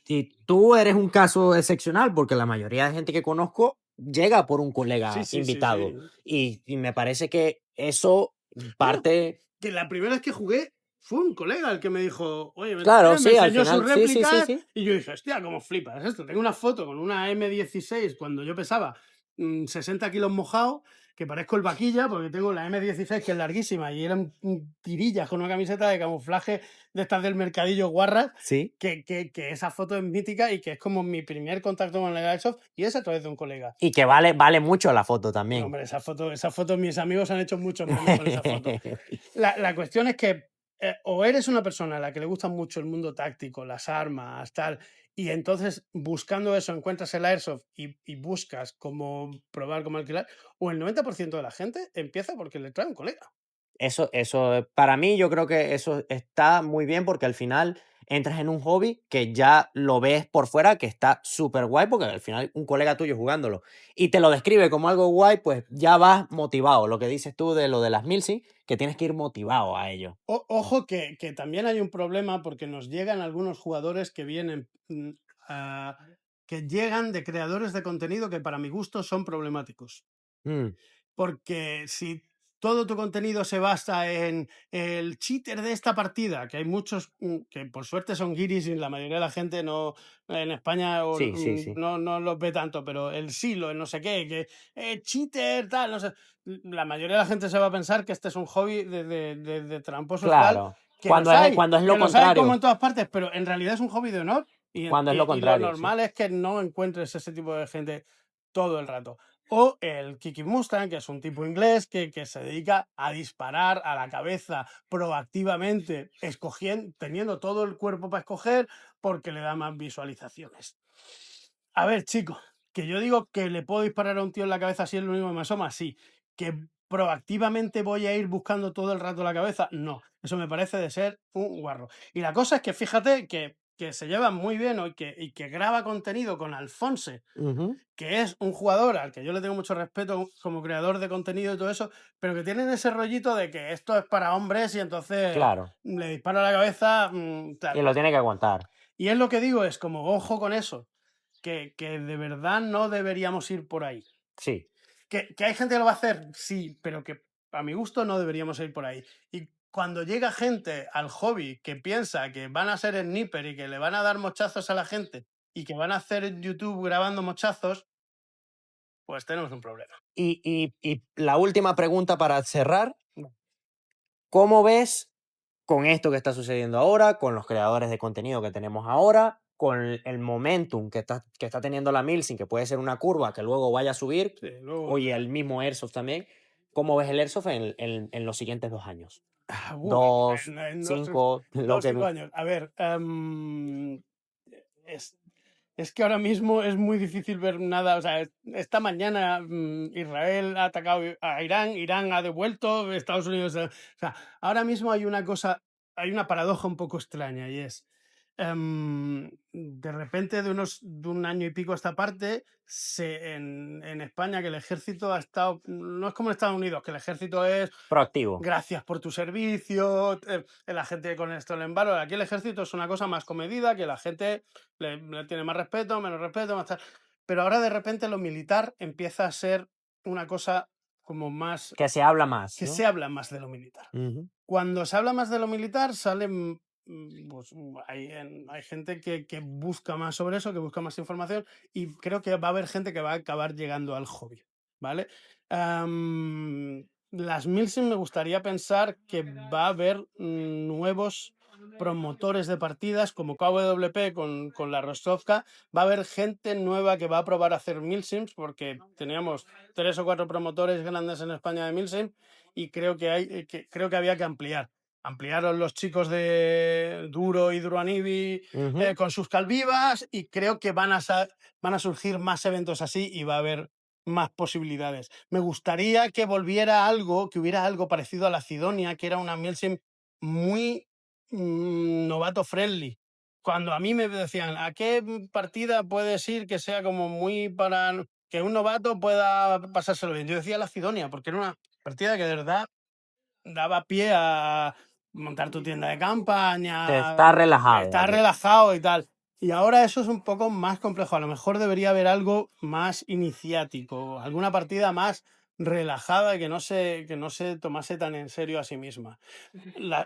tú eres un caso excepcional, porque la mayoría de gente que conozco llega por un Sí, colega sí, sí, invitado. sí. Y me parece que eso No, parte. que la primera vez que jugué fue un colega el que me dijo, oye, Claro, me sí, al enseñó sus final, sí, sí, sí, réplicas sí. y yo dije, hostia, cómo flipas esto. Tengo una foto con una M16 cuando yo pesaba 60 kilos mojado, que parezco el vaquilla porque tengo la M16 que es larguísima y eran tirillas con una camiseta de camuflaje de estas del mercadillo guarras, Sí. que esa foto es mítica y que es como mi primer contacto con el Airsoft y es a través de un colega. Y que vale mucho la foto No, también. hombre, esa foto mis amigos han hecho muchos memes con esa foto. La cuestión es que o eres una persona a la que le gusta mucho el mundo táctico, las armas, tal, y entonces buscando eso encuentras el Airsoft y buscas cómo probar, cómo alquilar, o el 90% de la gente empieza porque le trae un colega. Eso, para mí, yo creo que eso está muy bien porque al final entras en un hobby que ya lo ves por fuera, que está súper guay, porque al final un colega tuyo jugándolo y te lo describe como algo guay, pues ya vas motivado. Lo que dices tú de lo de las Milsi, que tienes que ir motivado a ello. Ojo que también hay un problema porque nos llegan algunos jugadores que vienen, que llegan de creadores de contenido que para mi gusto son problemáticos. Mm, Porque si todo tu contenido se basa en el cheater de esta partida, que hay muchos que por suerte son guiris y la mayoría de la gente no en España sí, sí, sí. no los ve tanto, pero el silo, el no sé qué, que cheater, tal, no sé. La mayoría de la gente se va a pensar que este es un hobby de tramposos tal, Claro. Cuando es lo que los hay como contrario. en todas partes, pero en realidad es un hobby de honor Cuando es lo y lo contrario, sí. normal es que no encuentres ese tipo de gente todo el rato. O el Kiki Mustang, que es un tipo inglés que se dedica a disparar a la cabeza proactivamente, teniendo todo el cuerpo para escoger porque le da más visualizaciones. A ver, chicos, que yo digo que le puedo disparar a un tío en la cabeza si es lo único que me asoma, sí. Que proactivamente voy a ir buscando todo el rato la cabeza, no. Eso me parece de ser un guarro. Y la cosa es que fíjate que se llevan muy bien y que graba contenido con Alfonse, Ujú. que es un jugador al que yo le tengo mucho respeto como creador de contenido y todo eso, pero que tienen ese rollito de que esto es para hombres y entonces Claro. le disparo a la cabeza, Y tal. lo tiene que aguantar. Y es lo que digo, es como, ojo con eso, que de verdad no deberíamos ir por ahí. Sí. Que hay gente que lo va a hacer, sí, pero que a mi gusto no deberíamos ir por ahí. Y cuando llega gente al hobby que piensa que van a ser sniper y que le van a dar mochazos a la gente y que van a hacer en YouTube grabando mochazos, pues tenemos un problema. Y la última pregunta para cerrar. ¿Cómo ves con esto que está sucediendo ahora, con los creadores de contenido que tenemos ahora, con el momentum que está teniendo la Milsim, que puede ser una curva que luego vaya a subir, Sí, luego, oye, el mismo Airsoft también? ¿Cómo ves el Airsoft en los siguientes 2 años? uf, 2, en 5, lo dos, que... 5 años. A ver, es que ahora mismo es muy difícil ver nada. O sea, esta mañana Israel ha atacado a Irán, Irán ha devuelto, Estados Unidos. O sea, ahora mismo hay una cosa, hay una paradoja un poco extraña y es. De repente, de un año y pico a esta parte, en España, que el ejército ha estado. No es como en Estados Unidos, que el ejército es Proactivo. gracias por tu servicio, la gente con esto el embargo. Aquí el ejército es una cosa más comedida, que la gente le tiene más respeto, menos respeto, más tal. Pero ahora de repente lo militar empieza a ser una cosa como más. Que se habla más, Que ¿no? se habla más de lo militar. Ujú. Cuando se habla más de lo militar, salen. Pues, hay gente que busca más sobre eso, que busca más información, y creo que va a haber gente que va a acabar llegando al hobby, ¿vale? Las Milsim me gustaría pensar que va a haber nuevos promotores de partidas como KWP con la Rostovka. Va a haber gente nueva que va a probar a hacer Milsims, porque teníamos 3 o 4 promotores grandes en España de Milsim, y creo que creo que había que ampliar. Ampliaron los chicos de Duro y Duroanibi Ujú. con sus calvivas, y creo que van a surgir más eventos así y va a haber más posibilidades. Me gustaría que volviera algo, que hubiera algo parecido a la Cidonia, que era una Milsim muy novato friendly. Cuando a mí me decían, ¿a qué partida puedes ir que sea como muy para que un novato pueda pasárselo bien? Yo decía la Cidonia, porque era una partida que de verdad daba pie a montar tu tienda de campaña, Está relajado. estar relajado y tal. Y ahora eso es un poco más complejo. A lo mejor debería haber algo más iniciático, alguna partida más relajada y que no se tomase tan en serio a sí misma.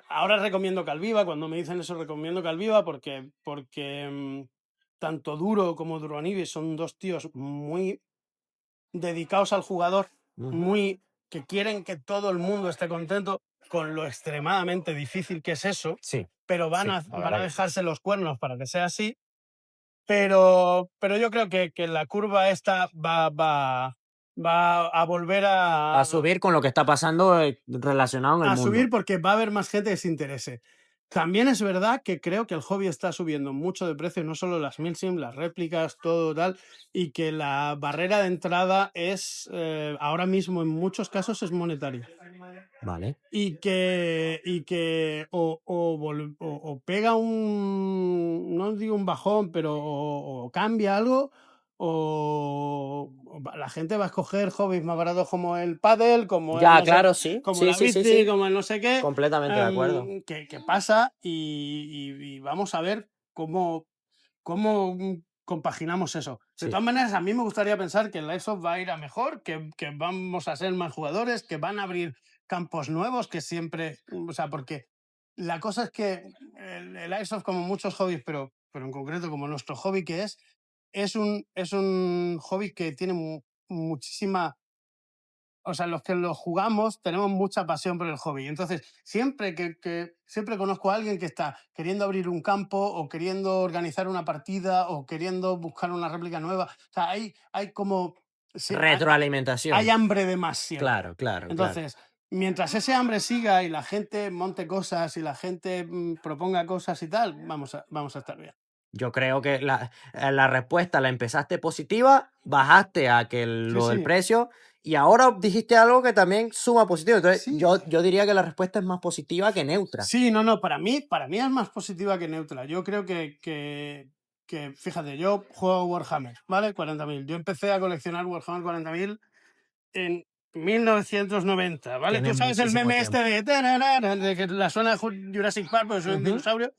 Ahora recomiendo Calviva. Cuando me dicen eso, recomiendo Calviva porque tanto Duro como Duroanibi son dos tíos muy dedicados al jugador, Ujú. muy que quieren que todo el mundo esté contento, con lo extremadamente difícil que es eso, Sí. pero van Sí, a, la van verdad a que sí. dejarse los cuernos para que sea así. Pero yo creo que la curva esta va a volver A subir con lo que está pasando relacionado en el a mundo. subir, porque va a haber más gente que se interese. También es verdad que creo que el hobby está subiendo mucho de precio, no solo las Milsim, las réplicas, todo tal, y que la barrera de entrada es, ahora mismo en muchos casos es monetaria. Vale. Y que o pega no digo un bajón, pero o cambia algo, o la gente va a escoger hobbies más baratos como el pádel, como el Ya, no sé, claro, sí. como Sí, la sí, sí, bici, sí. como el no sé qué, Completamente de acuerdo. que pasa, y vamos a ver cómo compaginamos eso. De Sí. todas maneras, a mí me gustaría pensar que el Airsoft va a ir a mejor, que vamos a ser más jugadores, que van a abrir campos nuevos, que siempre, o sea, porque la cosa es que el Airsoft, como muchos hobbies, pero en concreto como nuestro hobby que es un hobby que tiene muchísima. O sea, los que lo jugamos tenemos mucha pasión por el hobby. Entonces, siempre conozco a alguien que está queriendo abrir un campo, o queriendo organizar una partida, o queriendo buscar una réplica nueva. O sea, hay como. Retroalimentación. Hay hambre de más siempre. Claro, claro, claro. Entonces, mientras ese hambre siga y la gente monte cosas y la gente proponga cosas y tal, vamos a estar bien. Yo creo que la respuesta la empezaste positiva, bajaste a que lo del sí. precio y ahora dijiste algo que también suma positivo. Entonces, Sí. yo diría que la respuesta es más positiva que neutra. Sí, no, para mí es más positiva que neutra. Yo creo que fíjate, yo juego Warhammer, ¿vale? 40.000. Yo empecé a coleccionar Warhammer 40.000 en 1990, ¿vale? Tiene Tú sabes el muchísimo meme tiempo. este de que la suena Jurassic Park, porque soy un Ujú. dinosaurio.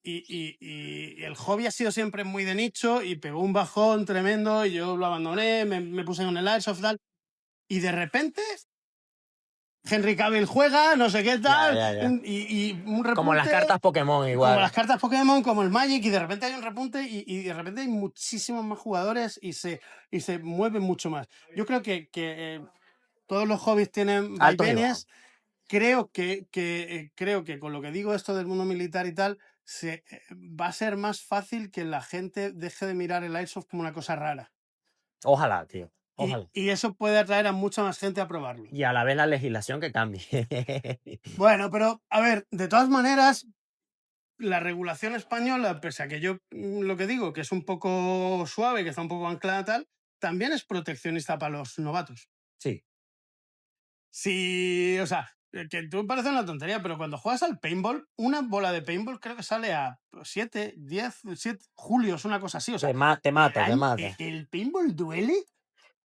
Y el hobby ha sido siempre muy de nicho, y pegó un bajón tremendo, y yo lo abandoné, me puse con el Airsoft tal, y de repente Henry Cavill juega, no sé qué tal, ya. y un repunte. Como las cartas Pokémon igual. Como las cartas Pokémon, como el Magic, y de repente hay un repunte, y de repente hay muchísimos más jugadores, y se mueven mucho más. Yo creo que todos los hobbies tienen Altos y vaivenes. Creo que con lo que digo esto del mundo militar y tal, va a ser más fácil que la gente deje de mirar el Airsoft como una cosa rara. Ojalá, tío. Ojalá. Y eso puede atraer a mucha más gente a probarlo. Y a la vez la legislación que cambie. Bueno, pero a ver, de todas maneras, la regulación española, pese a que yo lo que digo, que es un poco suave, que está un poco anclada tal, también es proteccionista para los novatos. Sí. Sí, o sea, que tú parece una tontería, pero cuando juegas al paintball, una bola de paintball creo que sale a 7, 10, 7 julios, una cosa así. O sea, Te mata, te el, mata. el paintball duele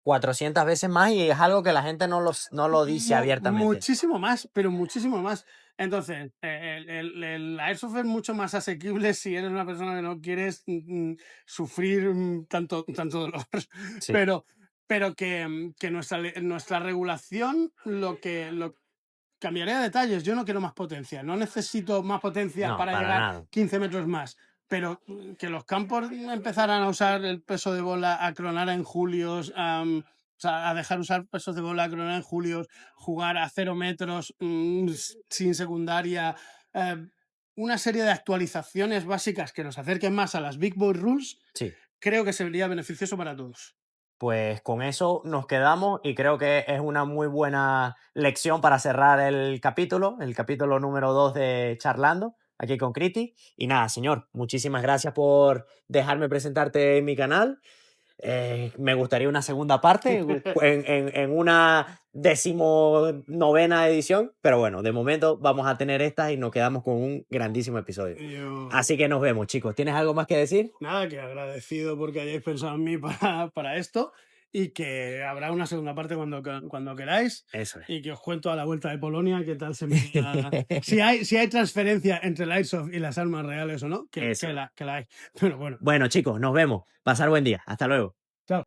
400 veces más y es algo que la gente no lo dice abiertamente. muchísimo más, pero muchísimo más. Entonces, el Airsoft es mucho más asequible si eres una persona que no quieres sufrir tanto dolor. Sí. Pero que nuestra regulación lo cambiaría de detalles. Yo no quiero más potencia. No necesito más potencia No, para para llegar nada. 15 metros más. Pero que los campos empezaran a usar el peso de bola, a cronar en julios, o sea, a dejar usar pesos de bola, a cronar en julios, jugar a 0 metros sin secundaria. Una serie de actualizaciones básicas que nos acerquen más a las Big Boy Rules, Sí. creo que sería beneficioso para todos. Pues con eso nos quedamos y creo que es una muy buena lección para cerrar el capítulo número 2 de Charlando, aquí con Criti. Y nada, señor, muchísimas gracias por dejarme presentarte en mi canal. Me gustaría una segunda parte en una 19ª edición, pero bueno, de momento vamos a tener esta y nos quedamos con un grandísimo episodio. Así que nos vemos, chicos. ¿Tienes algo más que decir? Nada, que agradecido porque hayáis pensado en mí para esto y que habrá una segunda parte cuando queráis Eso es. y que os cuento a la vuelta de Polonia qué tal se me da. si hay transferencia entre el Airsoft y las armas reales o no, que la hay. Pero bueno. Bueno, chicos, nos vemos. Pasar buen día. Hasta luego. Chao.